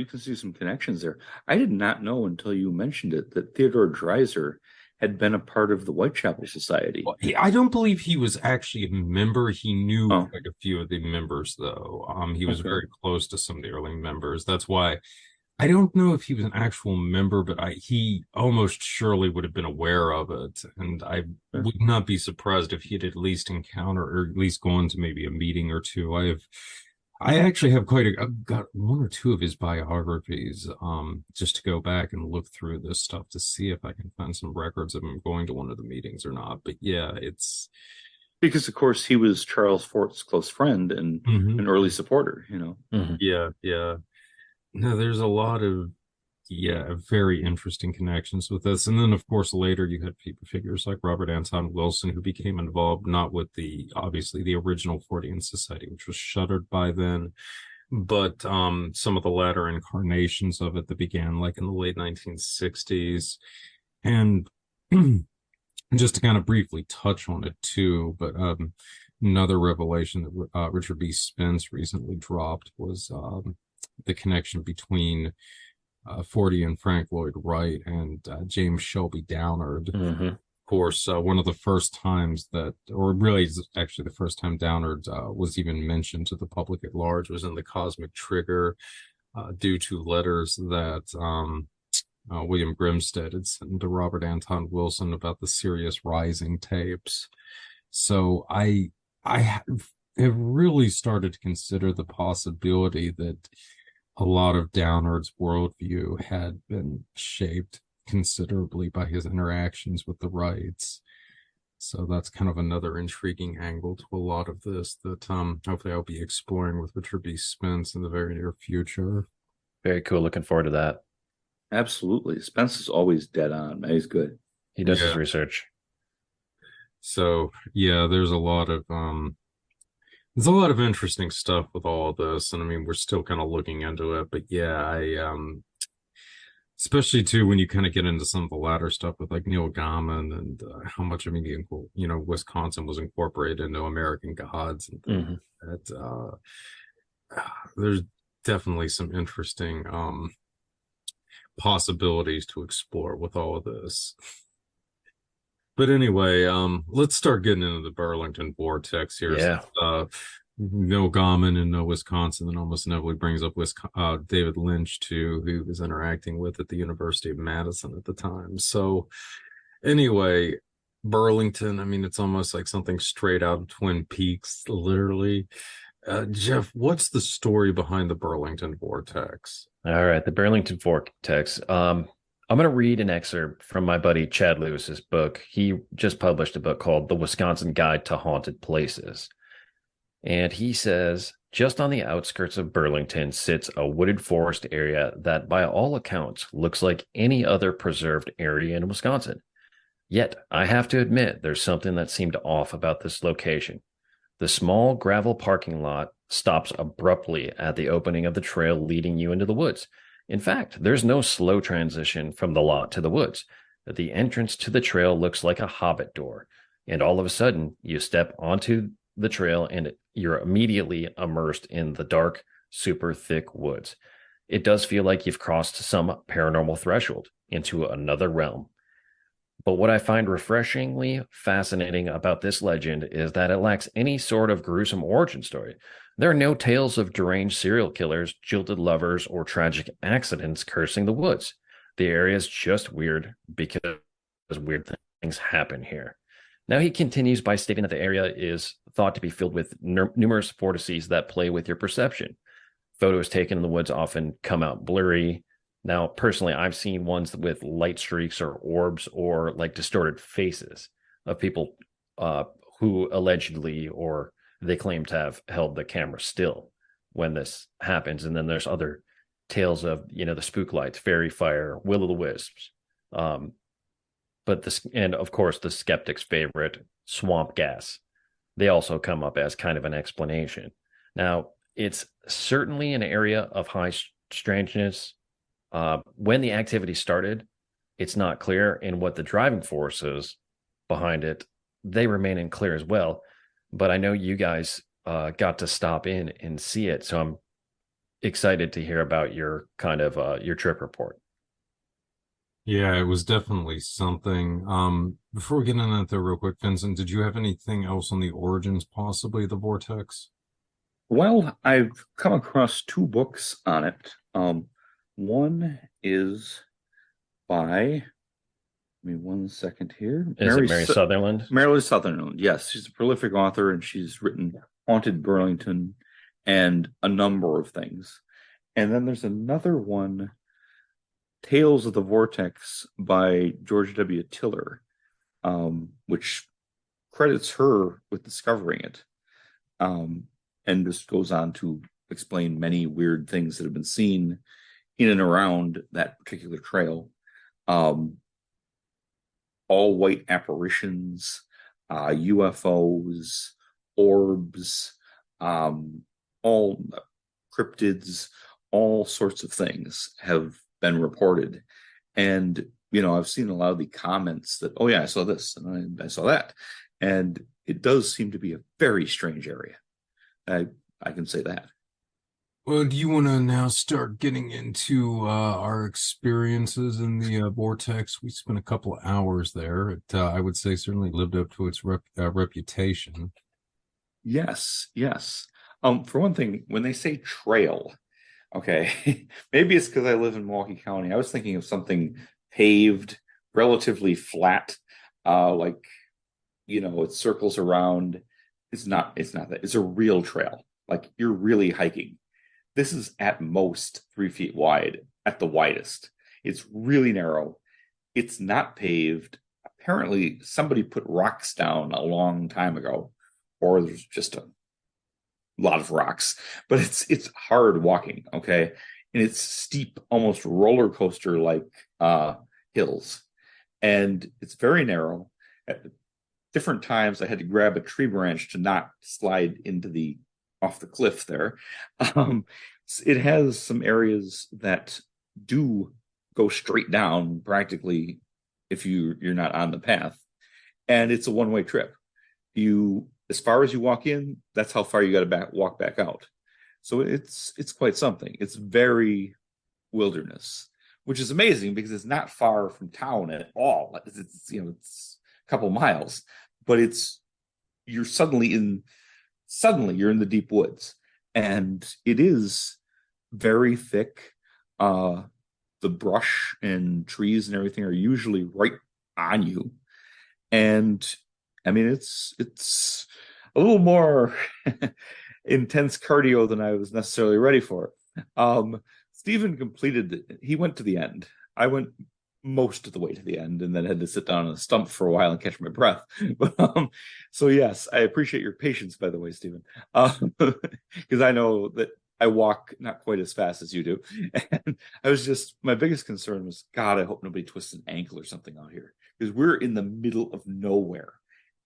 can see some connections there. I did not know until you mentioned it that Theodore Dreiser had been a part of the Whitechapel Society. Well, I don't believe he was actually a member. He knew Oh. like a few of the members, though. He was very close to some of the early members. That's why I don't know if he was an actual member, but he almost surely would have been aware of it. And I would not be surprised if he'd at least encountered or at least gone to maybe a meeting or two. I actually have I've got one or two of his biographies, just to go back and look through this stuff to see if I can find some records of him going to one of the meetings or not. But yeah, it's because, of course, he was Charles Fort's close friend and an early supporter, you know. Mm-hmm. Yeah. No, there's a lot of very interesting connections with this. And then, of course, later you had figures like Robert Anton Wilson, who became involved not with obviously the original Fortean Society, which was shuttered by then, but some of the latter incarnations of it that began like in the late 1960s. And just to kind of briefly touch on it too, but another revelation that Richard B. Spence recently dropped was the connection between Fortean Frank Lloyd Wright and James Shelby Downard. Mm-hmm. Of course, one of the first times that, or really actually the first time Downard was even mentioned to the public at large, was in the Cosmic Trigger, due to letters that William Grimstead had sent to Robert Anton Wilson about the Sirius Rising tapes. So I have really started to consider the possibility that a lot of Downard's worldview had been shaped considerably by his interactions with the Wrights. So that's kind of another intriguing angle to a lot of this that hopefully I'll be exploring with Richard B. Spence in the very near future. Very cool. Looking forward to that. Absolutely. Spence is always dead on, man. He's good. He does his research. So yeah, there's a lot of interesting stuff with all of this, and I mean we're still kind of looking into it, but yeah, I especially too when you kind of get into some of the latter stuff with like Neil Gaiman and how much Wisconsin was incorporated into American Gods and things like that. There's definitely some interesting possibilities to explore with all of this. But anyway, let's start getting into the Burlington vortex here. Yeah. No Gaiman and no Wisconsin, and almost inevitably brings up David Lynch too, who was interacting with at the University of Madison at the time. So anyway, Burlington, I mean, it's almost like something straight out of Twin Peaks, literally. Jeff, what's the story behind the Burlington vortex? All right, the Burlington vortex. I'm going to read an excerpt from my buddy Chad Lewis's book. He just published a book called The Wisconsin Guide to Haunted Places. And he says, just on the outskirts of Burlington sits a wooded forest area that, by all accounts, looks like any other preserved area in Wisconsin. Yet, I have to admit, there's something that seemed off about this location. The small gravel parking lot stops abruptly at the opening of the trail leading you into the woods. In fact, there's no slow transition from the lot to the woods. The entrance to the trail looks like a hobbit door, and all of a sudden, you step onto the trail and you're immediately immersed in the dark, super thick woods. It does feel like you've crossed some paranormal threshold into another realm. But what I find refreshingly fascinating about this legend is that it lacks any sort of gruesome origin story. There are no tales of deranged serial killers, jilted lovers, or tragic accidents cursing the woods. The area is just weird because weird things happen here. Now, he continues by stating that the area is thought to be filled with numerous vortices that play with your perception. Photos taken in the woods often come out blurry. Now, personally, I've seen ones with light streaks or orbs or like distorted faces of people who allegedly or they claim to have held the camera still when this happens. And then there's other tales of, the spook lights, fairy fire, will o' the wisps. But this, and of course, the skeptic's favorite, swamp gas. They also come up as kind of an explanation. Now, it's certainly an area of high strangeness. When the activity started, it's not clear, and what the driving forces behind it, they remain unclear as well. But I know you guys got to stop in and see it, so I'm excited to hear about your kind of your trip report. Yeah, it was definitely something. Before we get into that though, real quick, Vincent, did you have anything else on the origins, possibly the vortex? Well, I've come across two books on it. One is by, give me 1 second here. Is it Mary Sutherland? Mary Sutherland, yes. She's a prolific author and she's written Haunted Burlington and a number of things. And then there's another one, Tales of the Vortex by George W. Tiller, which credits her with discovering it. And just goes on to explain many weird things that have been seen in and around that particular trail. All white apparitions, UFOs, orbs, all cryptids, all sorts of things have been reported. And, I've seen a lot of the comments that, oh yeah, I saw this and I saw that. And it does seem to be a very strange area. I can say that. Well, do you want to now start getting into our experiences in the vortex? We spent a couple of hours there. It, I would say, certainly lived up to its reputation. Yes, yes. For one thing, when they say trail, okay, maybe it's because I live in Milwaukee County. I was thinking of something paved, relatively flat, like it circles around. It's not that. It's a real trail. Like you're really hiking. This is at most 3 feet wide, at the widest. It's really narrow. It's not paved. Apparently, somebody put rocks down a long time ago, or there's just a lot of rocks. But it's hard walking, okay? And it's steep, almost roller coaster like hills, and it's very narrow. At different times, I had to grab a tree branch to not slide off the cliff there. It has some areas that do go straight down practically if you're not on the path, and it's a one-way trip. As far as you walk in, that's how far you got to walk back out. So it's quite something. It's very wilderness, which is amazing because it's not far from town at all. It's a couple miles, but you're suddenly you're in the deep woods, and it is very thick. The brush and trees and everything are usually right on you, and I mean it's a little more intense cardio than I was necessarily ready for. Stephen he went to the end. I went most of the way to the end and then had to sit down on a stump for a while and catch my breath. But, so yes, I appreciate your patience, by the way, Stephen, because I know that I walk not quite as fast as you do. And my biggest concern was, God, I hope nobody twists an ankle or something out here, because we're in the middle of nowhere.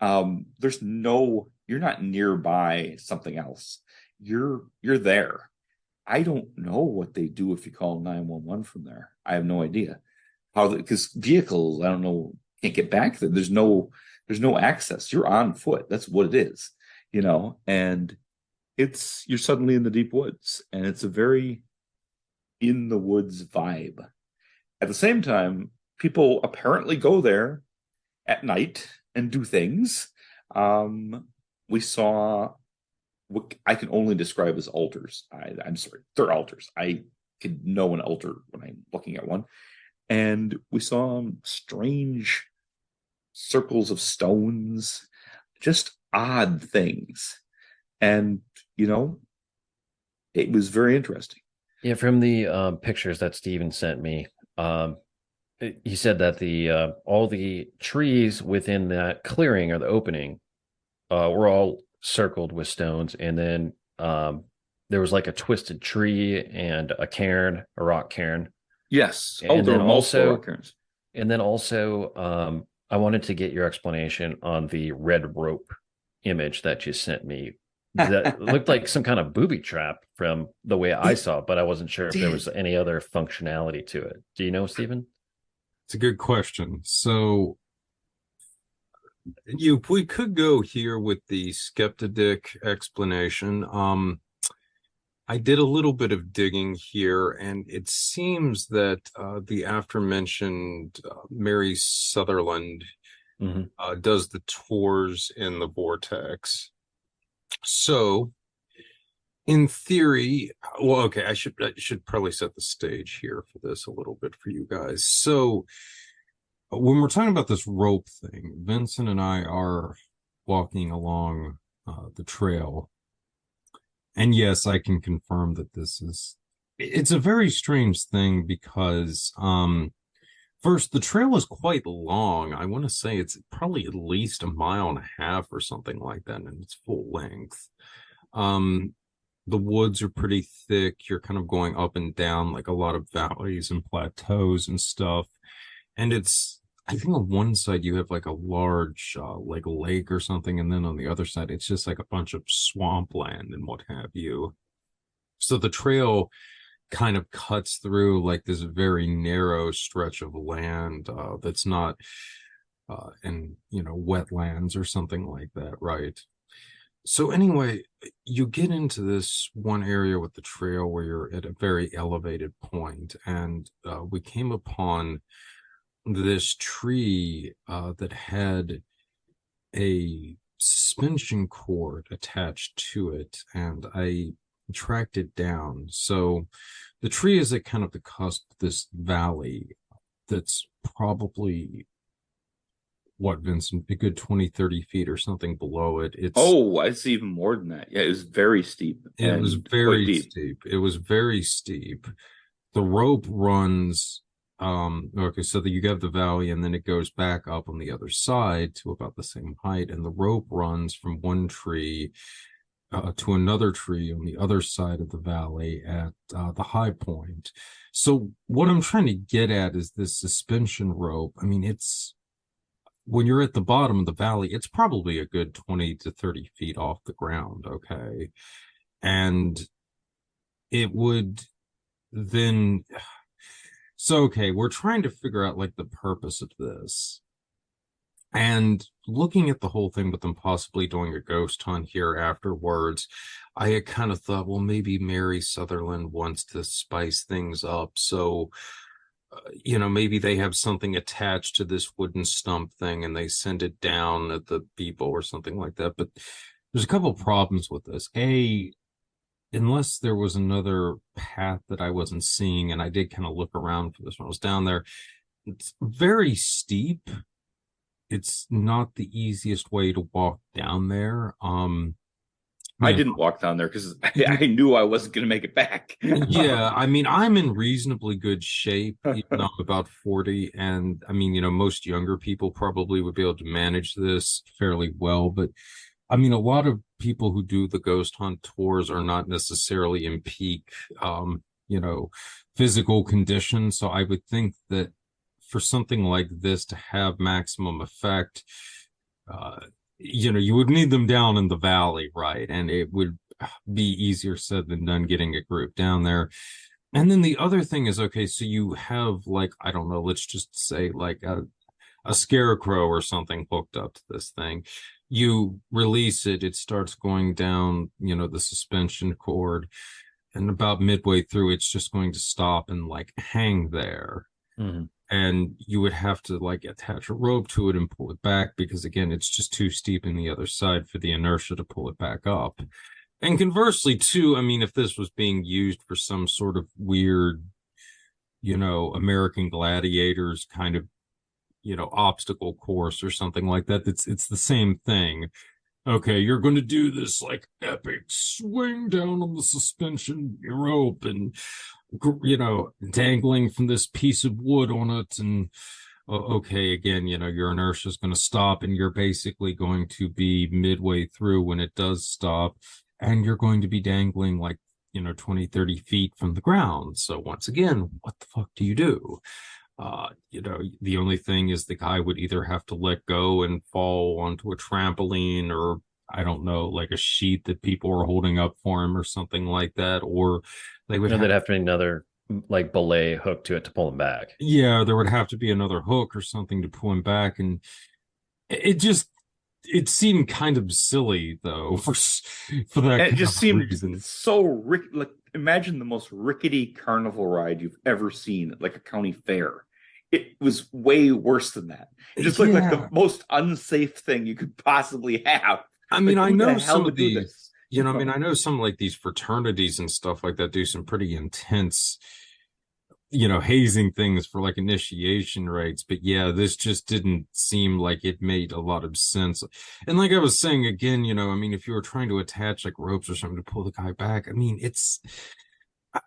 You're not nearby something else. You're there. I don't know what they do if you call 911 from there. I have no idea how, because vehicles, I don't know, can't get back there. There's no access. You're on foot. That's what it is, and you're suddenly in the deep woods, and it's a very in the woods vibe. At the same time, people apparently go there at night and do things. We saw what I can only describe as altars. I'm sorry, they're altars. I could know an altar when I'm looking at one. And we saw strange circles of stones, just odd things. And, it was very interesting. Yeah, from the pictures that Steven sent me, he said that the all the trees within that clearing or the opening were all circled with stones, and then there was like a twisted tree and a rock cairn. Yes. And there then were multiple also, rock cairns. and then also, I wanted to get your explanation on the red rope image that you sent me. That looked like some kind of booby trap from the way I saw it, but I wasn't sure if there was any other functionality to it. Do you know, Stephen? It's a good question. So we could go here with the skeptic explanation. I did a little bit of digging here, and it seems that the aforementioned Mary Sutherland does the tours in the vortex. So, in theory, well, okay, I should probably set the stage here for this a little bit for you guys. So, when we're talking about this rope thing, Vincent and I are walking along the trail. And yes, I can confirm that it's a very strange thing because, first, the trail is quite long. I want to say it's probably at least 1.5 miles or something like that, and it's full length. The woods are pretty thick. You're kind of going up and down like a lot of valleys and plateaus and stuff. And I think on one side you have like a large like lake or something, and then on the other side it's just like a bunch of swampland and what have you. So the trail kind of cuts through like this very narrow stretch of land that's not in wetlands or something like that, right? So anyway, you get into this one area with the trail where you're at a very elevated point, and we came upon this tree that had a suspension cord attached to it, and I tracked it down. So the tree is at kind of the cusp of this valley that's probably, what, Vincent, a good 20-30 feet or something below it. It's even more than that. Yeah, it was very steep. It was very steep. It was very steep. The rope runs okay, so that you have the valley, and then it goes back up on the other side to about the same height, and the rope runs from one tree to another tree on the other side of the valley at the high point. So what I'm trying to get at is this suspension rope. I mean, when you're at the bottom of the valley, it's probably a good 20 to 30 feet off the ground, okay? And it would then... So, okay, we're trying to figure out like the purpose of this. And looking at the whole thing with them possibly doing a ghost hunt here afterwards, I had kind of thought, well, maybe Mary Sutherland wants to spice things up. So, maybe they have something attached to this wooden stump thing and they send it down at the depot or something like that. But there's a couple problems with this. Unless there was another path that I wasn't seeing, and I did kind of look around for this when I was down there, it's very steep. It's not the easiest way to walk down there. I didn't walk down there because I knew I wasn't going to make it back. Yeah, I mean, I'm in reasonably good shape, even though I'm about 40. And I mean, most younger people probably would be able to manage this fairly well. But I mean, a lot of people who do the ghost hunt tours are not necessarily in peak, physical condition. So I would think that for something like this to have maximum effect, you would need them down in the valley, right? And be easier said than done getting a group down there. And then the other thing is, okay, so you have like, I don't know, let's just say like a scarecrow or something hooked up to this thing. You release it, it starts going down, the suspension cord, and about midway through, it's just going to stop and like hang there. Mm-hmm. And you would have to like attach a rope to it and pull it back because again, it's just too steep in the other side for the inertia to pull it back up. And conversely, too, I mean, if this was being used for some sort of weird, American Gladiators kind of, obstacle course or something like that, it's the same thing. Okay, you're going to do this like epic swing down on the suspension rope and, dangling from this piece of wood on it. And okay, again, your inertia is going to stop and you're basically going to be midway through when it does stop. And you're going to be dangling like, 20, 30 feet from the ground. So once again, what the fuck do you do? The only thing is the guy would either have to let go and fall onto a trampoline or I don't know, like a sheet that people are holding up for him or something like that. Or they would they'd have to be another like belay hook to it to pull him back. Yeah, there would have to be another hook or something to pull him back. And it seemed kind of silly though for that. And it just seemed reason. So like imagine the most rickety carnival ride you've ever seen at like a county fair. It was way worse than that. It just looked like the most unsafe thing you could possibly have. I mean, like, I know some of these, I know some like these fraternities and stuff like that do some pretty intense, hazing things for like initiation rites. But yeah, this just didn't seem like it made a lot of sense. And like I was saying again, if you were trying to attach like ropes or something to pull the guy back, I mean, it's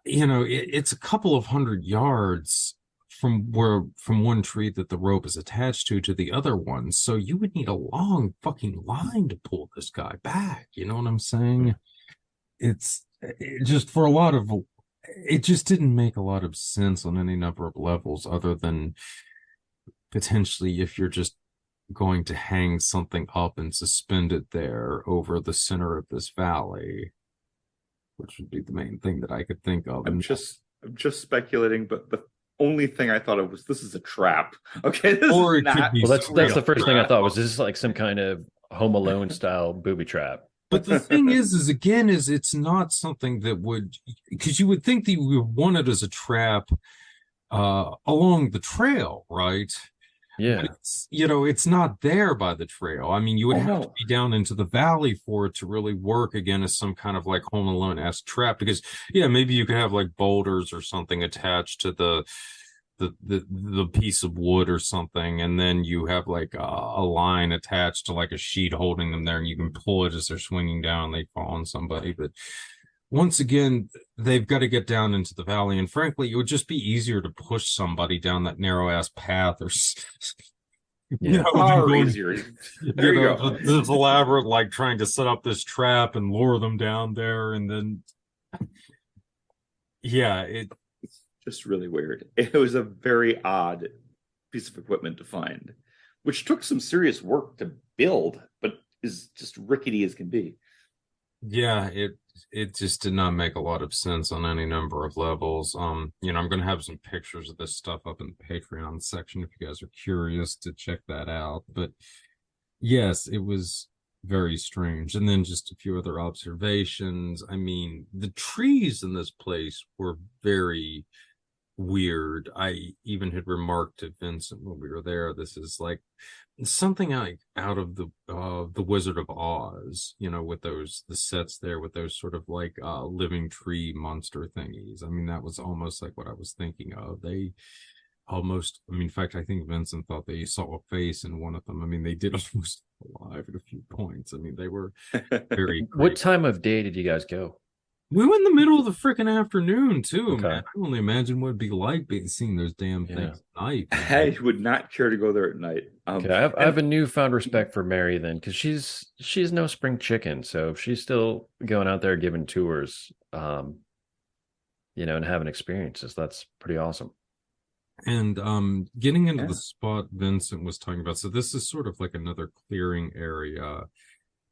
a couple of 100 yards from one tree that the rope is attached to the other one. So you would need a long fucking line to pull this guy back. You know what I'm saying? It just for a lot of it just didn't make a lot of sense on any number of levels other than potentially if you're just going to hang something up and suspend it there over the center of this valley, which would be the main thing that I could think of. I'm just speculating, but the only thing I thought of was this is a trap. Okay, this or is it not. could be Well, that's the first thing I trap. thought was this is like some kind of Home Alone style booby trap. But the thing is again, it's not something that would, because you would think that you would want it as a trap along the trail, right? Yeah. But it's not there by the trail. I mean, you would have to be down into the valley for it to really work again as some kind of like Home Alone-esque trap. Because yeah, maybe you could have like boulders or something attached to the piece of wood or something, and then you have like a line attached to like a sheet holding them there, and you can pull it as they're swinging down and they fall on somebody. But once again, they've got to get down into the valley, and frankly, it would just be easier to push somebody down that narrow ass path, or far easier. There you go. This elaborate, like trying to set up this trap and lure them down there, and then it's just really weird. It was a very odd piece of equipment to find, which took some serious work to build, but is just rickety as can be. Yeah, it just did not make a lot of sense on any number of levels. I'm going to have some pictures of this stuff up in the Patreon section if you guys are curious to check that out. But yes, it was very strange. And then just a few other observations. I mean, the trees in this place were very weird. I even had remarked to Vincent when we were there, this is like something like out of the Wizard of Oz, with the sets there with those sort of like living tree monster thingies. I mean, that was almost like what I was thinking of. They almost, I mean, in fact, I think Vincent thought they saw a face in one of them. I mean, they did almost alive at a few points. I mean, they were very What time of day did you guys go? We went in the middle of the freaking afternoon too, Okay. man. I can only imagine what it'd be like seeing those damn things at night. I would not care to go there at night. Okay, I have a newfound respect for Mary then, because she's no spring chicken. So if she's still going out there giving tours, and having experiences, that's pretty awesome. And getting into the spot Vincent was talking about. So this is sort of like another clearing area.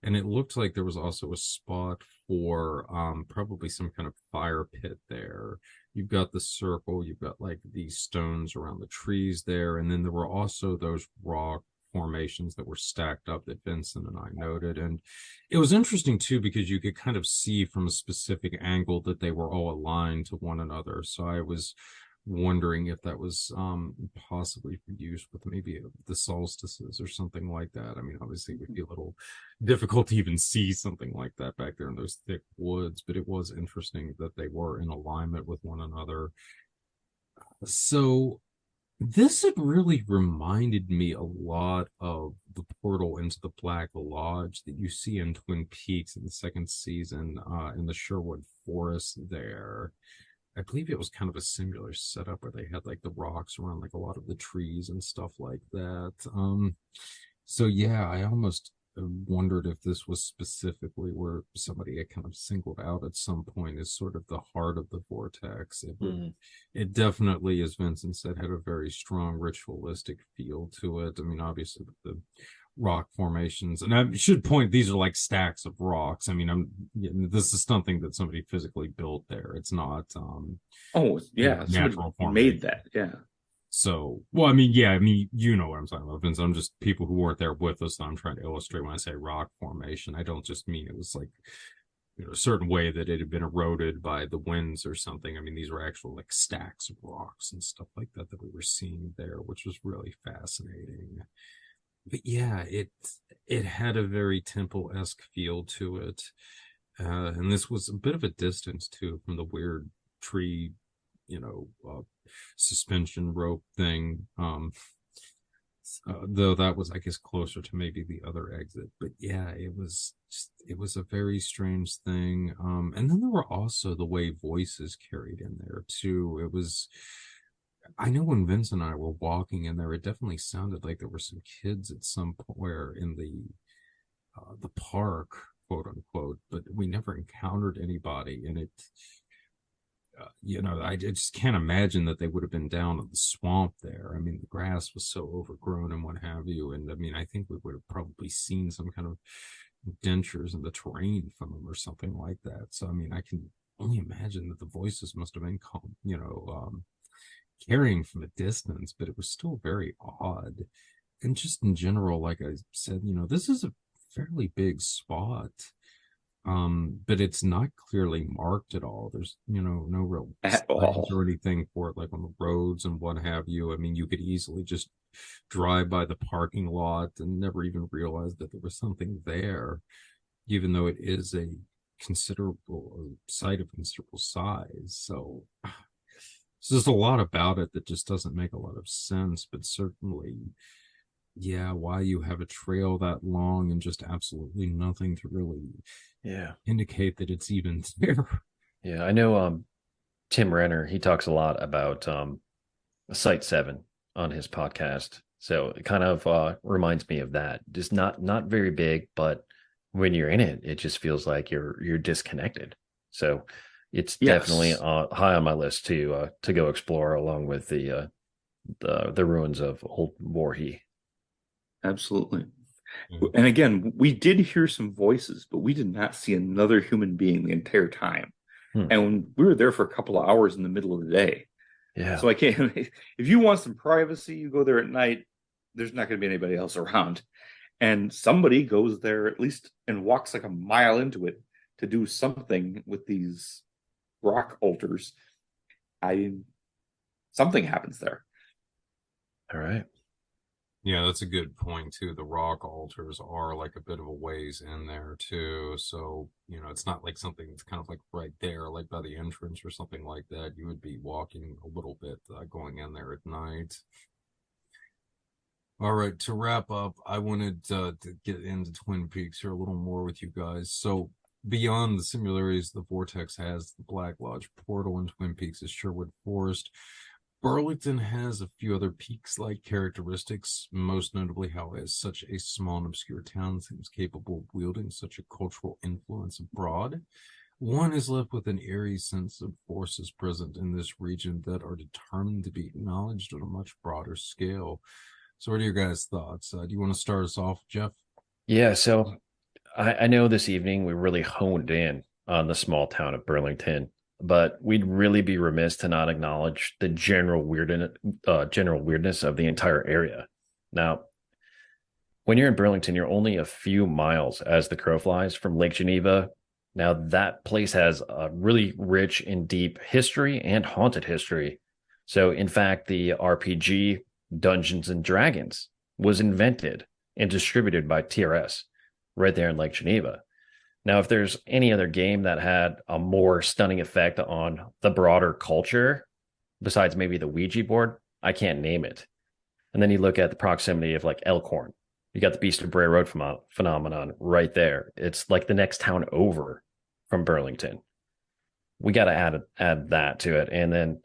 And it looked like there was also a spot for probably some kind of fire pit there. You've got the circle, you've got like these stones around the trees there, and then there were also those rock formations that were stacked up that Vincent and I noted. And it was interesting too because you could kind of see from a specific angle that they were all aligned to one another. So I was wondering if that was possibly for use with maybe the solstices or something like that. I mean, obviously it would be a little difficult to even see something like that back there in those thick woods, but it was interesting that they were in alignment with one another. So this had really reminded me a lot of the portal into the Black Lodge that you see in Twin Peaks in the second season, in the Sherwood Forest there. I believe it was kind of a similar setup where they had like the rocks around like a lot of the trees and stuff like that. So yeah, I almost wondered if this was specifically where somebody had kind of singled out at some point as sort of the heart of the vortex. It definitely, as Vincent said, had a very strong ritualistic feel to it. I mean, obviously the rock formations, and I should point, these are like stacks of rocks. I mean, this is something that somebody physically built there. It's not Oh yeah, natural somebody formation. made that. Yeah. So, well, I mean, yeah, I mean, you know what I'm talking about, Vince. I'm just people who weren't there with us that I'm trying to illustrate when I say rock formation. I don't just mean it was like, you know, a certain way that it had been eroded by the winds or something. I mean, these were actual like stacks of rocks and stuff like that that we were seeing there, which was really fascinating. But yeah, it had a very temple-esque feel to it. And this was a bit of a distance too from the weird tree, you know, suspension rope thing. Though that was, I guess, closer to maybe the other exit. But yeah, it was a very strange thing. And then there were also the way voices carried in there too. It was, I know when Vince and I were walking in there, it definitely sounded like there were some kids at some point where in the park, quote unquote, but we never encountered anybody. And it, you know, I just can't imagine that they would have been down in the swamp there. I mean, the grass was so overgrown and what have you. And I mean, I think we would have probably seen some kind of dentures in the terrain from them or something like that. So, I mean, I can only imagine that the voices must have been, you know, carrying from a distance, but it was still very odd. And just in general, like I said, you know, this is a fairly big spot. But it's not clearly marked at all. There's, you know, no real At signs all. or anything for it, like on the roads and what have you. I mean, you could easily just drive by the parking lot and never even realize that there was something there, even though it is a considerable site of considerable size. So there's a lot about it that just doesn't make a lot of sense, but certainly, yeah, why you have a trail that long and just absolutely nothing to really indicate that it's even there. Yeah, I know Tim Renner, he talks a lot about Site 7 on his podcast. So it kind of reminds me of that. Just not very big, but when you're in it, it just feels like you're disconnected. So it's definitely Yes. high on my list to go explore along with the ruins of Old Warhee. Absolutely. Mm. And again, we did hear some voices, but we did not see another human being the entire time. Hmm. And we were there for a couple of hours in the middle of the day. Yeah. So I can't, if you want some privacy, you go there at night, there's not going to be anybody else around. And somebody goes there at least and walks like a mile into it to do something with these rock altars. Something happens there. All right. Yeah, that's a good point too. The rock altars are like a bit of a ways in there too. So, you know, it's not like something that's kind of like right there, like by the entrance or something like that. You would be walking a little bit going in there at night. All right, to wrap up, I wanted to get into Twin Peaks here a little more with you guys. So, beyond the similarities the Vortex has, the Black Lodge portal in Twin Peaks is Sherwood Forest. Burlington has a few other peaks-like characteristics, most notably how, as such a small and obscure town, seems capable of wielding such a cultural influence abroad. One is left with an eerie sense of forces present in this region that are determined to be acknowledged on a much broader scale. So what are your guys' thoughts? Do you want to start us off, Jeff? Yeah. So I know this evening we really honed in on the small town of Burlington, but we'd really be remiss to not acknowledge the general weirdness of the entire area. Now, when you're in Burlington, you're only a few miles as the crow flies from Lake Geneva. Now, that place has a really rich and deep history and haunted history. So, in fact, the RPG Dungeons and Dragons was invented and distributed by TRS right there in Lake Geneva. Now, if there's any other game that had a more stunning effect on the broader culture, besides maybe the Ouija board, I can't name it. And then you look at the proximity of like Elkhorn. You got the Beast of Bray Road phenomenon right there. It's like the next town over from Burlington. We got to add that to it. And then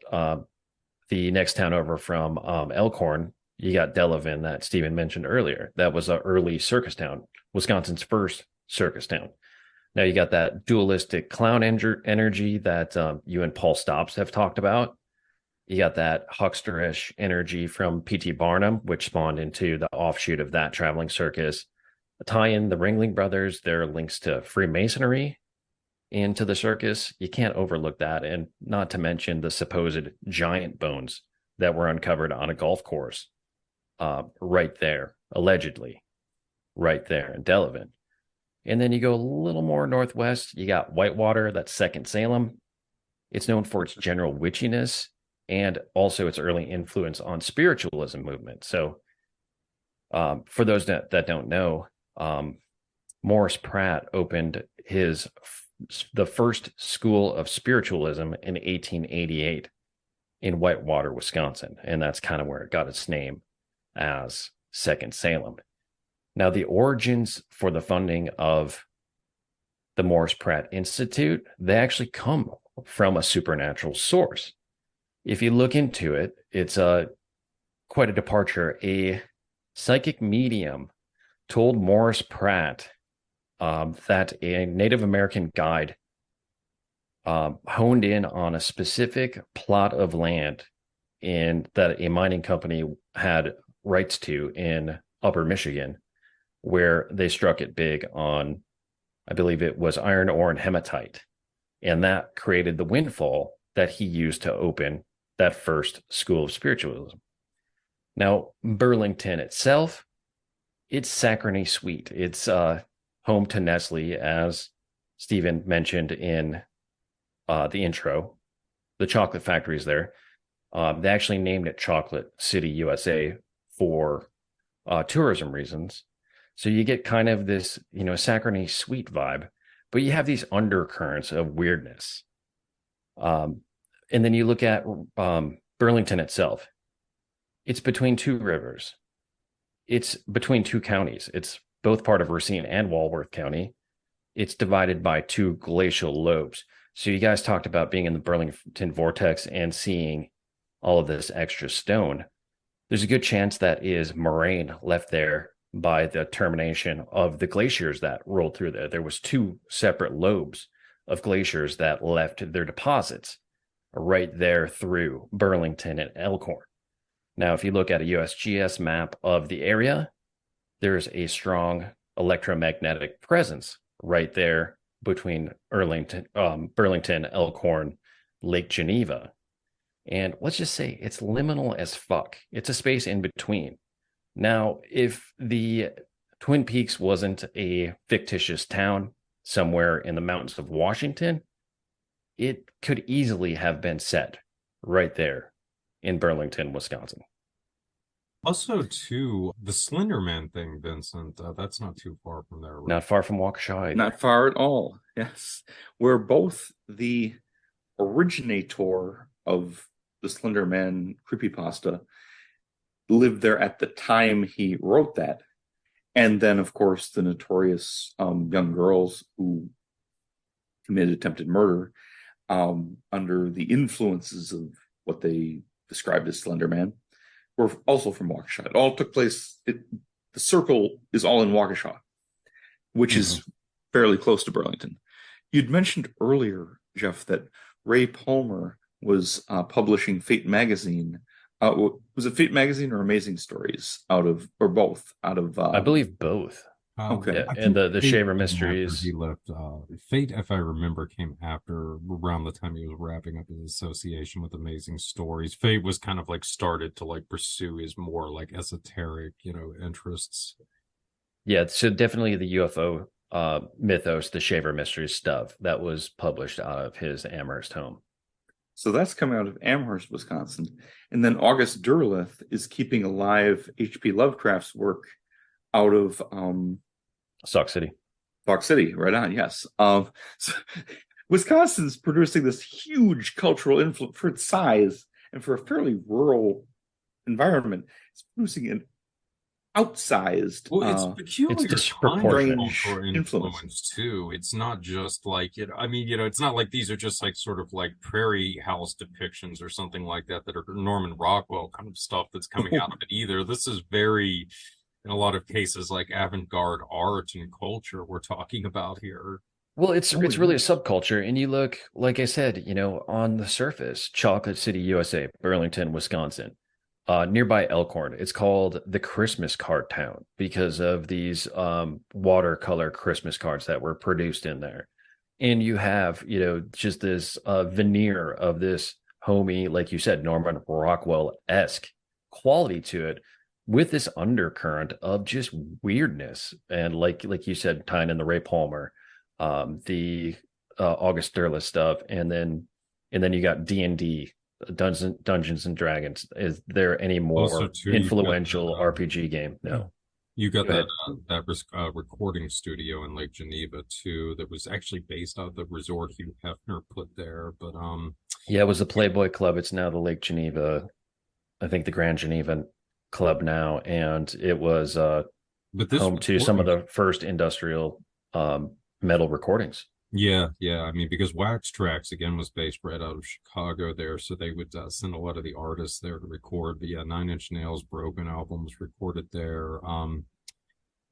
the next town over from Elkhorn, you got Delavan that Stephen mentioned earlier. That was an early circus town, Wisconsin's first circus town. Now you got that dualistic clown energy that you and Paul Stops have talked about. You got that hucksterish energy from P.T. Barnum, which spawned into the offshoot of that traveling circus. Tie in the Ringling Brothers, their links to Freemasonry into the circus. You can't overlook that. And not to mention the supposed giant bones that were uncovered on a golf course right there, allegedly, right there in Delavan. And then you go a little more northwest, you got Whitewater, that's Second Salem. It's known for its general witchiness and also its early influence on spiritualism movement. So for those that don't know, Morris Pratt opened the first school of spiritualism in 1888 in Whitewater, Wisconsin. And that's kind of where it got its name as Second Salem. Now, the origins for the funding of the Morris Pratt Institute, they actually come from a supernatural source. If you look into it, it's quite a departure. A psychic medium told Morris Pratt that a Native American guide honed in on a specific plot of land that a mining company had rights to in Upper Michigan, where they struck it big on, I believe it was iron ore and hematite. And that created the windfall that he used to open that first school of spiritualism. Now, Burlington itself, it's saccharine sweet. It's home to Nestle, as Stephen mentioned in the intro. The chocolate factory is there. They actually named it Chocolate City, USA for tourism reasons. So you get kind of this, saccharine sweet vibe, but you have these undercurrents of weirdness. And then you look at Burlington itself. It's between two rivers. It's between two counties. It's both part of Racine and Walworth County. It's divided by two glacial lobes. So you guys talked about being in the Burlington vortex and seeing all of this extra stone. There's a good chance that is moraine left there by the termination of the glaciers that rolled through there. There was two separate lobes of glaciers that left their deposits right there through Burlington and Elkhorn. Now, if you look at a USGS map of the area, there's a strong electromagnetic presence right there between Burlington, Elkhorn, Lake Geneva. And let's just say it's liminal as fuck. It's a space in between. Now, if the Twin Peaks wasn't a fictitious town somewhere in the mountains of Washington, it could easily have been set right there in Burlington, Wisconsin. Also, too, the Slender Man thing, Vincent, that's not too far from there. Right? Not far from Waukesha either. Not far at all. Yes. Where both the originator of the Slender Man creepypasta lived there at the time he wrote that. And then, of course, the notorious young girls who committed attempted murder under the influences of what they described as Slender Man were also from Waukesha. It all took place, the circle is all in Waukesha, which is fairly close to Burlington. You'd mentioned earlier, Jeff, that Ray Palmer was publishing Fate magazine. Was it Fate magazine or Amazing Stories or both? I believe both. Okay. Yeah, I and think the Fate Shaver came after Mysteries. he left. Fate, if I remember, came after around the time he was wrapping up his association with Amazing Stories. Fate was kind of like started to like pursue his more like esoteric, interests. Yeah, so definitely the UFO mythos, the Shaver Mysteries stuff that was published out of his Amherst home. So that's coming out of Amherst, Wisconsin. And then August Derleth is keeping alive H.P. Lovecraft's work out of Sauk City. Fox City, right on, yes. So Wisconsin's producing this huge cultural influence for its size and for a fairly rural environment. It's producing an outsized, Well, it's It's peculiar kind of disproportionate. strange cultural influence. influence too. It's not just like I mean, it's not like these are just like sort of like prairie house depictions or something like that are Norman Rockwell kind of stuff that's coming out of it either. This is very, in a lot of cases, like avant-garde art and culture we're talking about here. Well, it's Oh, it's really a yeah. subculture, and you look, like I said, on the surface, Chocolate City, USA, Burlington, Wisconsin, nearby Elkhorn. It's called the Christmas card town because of these watercolor Christmas cards that were produced in there, and you have just this veneer of this homey, like you said, Norman Rockwell esque quality to it, with this undercurrent of just weirdness, and like you said, tying in the Ray Palmer, the August Derleth stuff, and then you got D&D, Dungeons and Dragons. Is there any Also, more too, you've got influential RPG game? No. you got Go ahead. that recording studio in Lake Geneva too. That was actually based out of the resort Hugh Hefner put there. But Yeah, it was the Playboy Club. It's now the Lake Geneva, I think the Grand Geneva Club now, and it was but this home to some of recording, the first industrial metal recordings. yeah. I mean, because Wax Tracks again was based right out of Chicago there, so they would send a lot of the artists there to record. But yeah, Nine Inch Nails Broken album was recorded there. I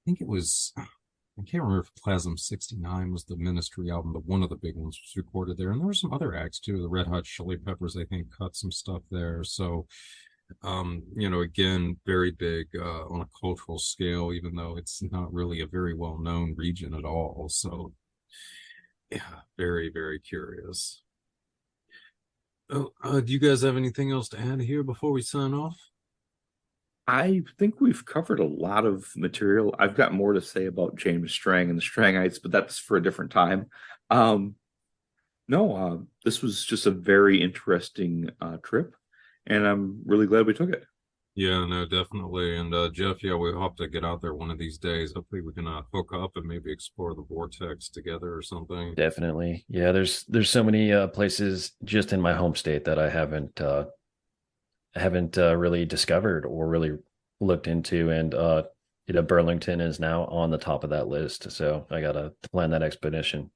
think it was. I can't remember if Plasm 69 was the Ministry album, but one of the big ones was recorded there. And there were some other acts too. The Red Hot Chili Peppers, I think, cut some stuff there. So, again, very big on a cultural scale, even though it's not really a very well known region at all. So, yeah, very, very curious. Oh, do you guys have anything else to add here before we sign off? I think we've covered a lot of material. I've got more to say about James Strang and the Strangites, but that's for a different time. Um, no, this was just a very interesting trip, and I'm really glad we took it. Yeah, no, definitely. And Jeff, yeah, we hope to get out there one of these days. Hopefully, we can hook up and maybe explore the vortex together or something. Definitely. Yeah, there's so many places just in my home state that I haven't really discovered or really looked into, and Burlington is now on the top of that list. So I gotta plan that expedition.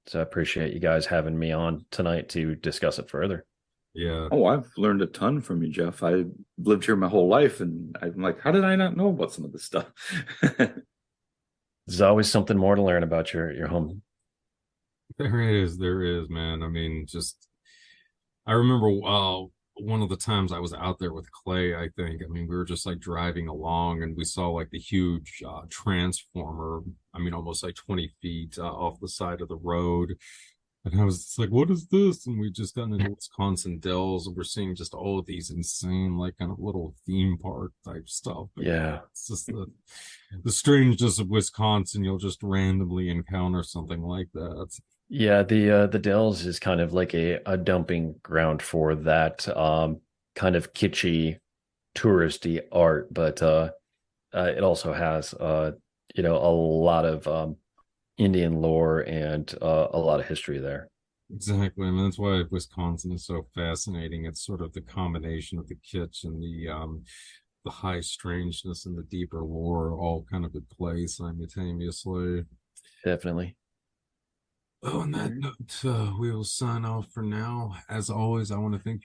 So I appreciate you guys having me on tonight to discuss it further. Yeah. Oh, I've learned a ton from you, Jeff. I lived here my whole life, and I'm like, how did I not know about some of this stuff? There's always something more to learn about your home. There is, man. I mean, just I remember one of the times I was out there with Clay, I think. I mean, we were just like driving along and we saw like the huge transformer, I mean, almost like 20 feet off the side of the road. And I was just like, what is this? And we just got into Wisconsin Dells and we're seeing just all of these insane, like kind of little theme park type stuff. But yeah, Yeah. it's just the strangeness of Wisconsin. You'll just randomly encounter something like that. Yeah, the Dells is kind of like a dumping ground for that kind of kitschy touristy art, but it also has a lot of Indian lore and a lot of history there. Exactly. I mean, that's why Wisconsin is so fascinating. It's sort of the combination of the kitsch and the high strangeness and the deeper lore all kind of at play simultaneously. Definitely. Oh, on that All note, we will sign off for now. As always, I want to thank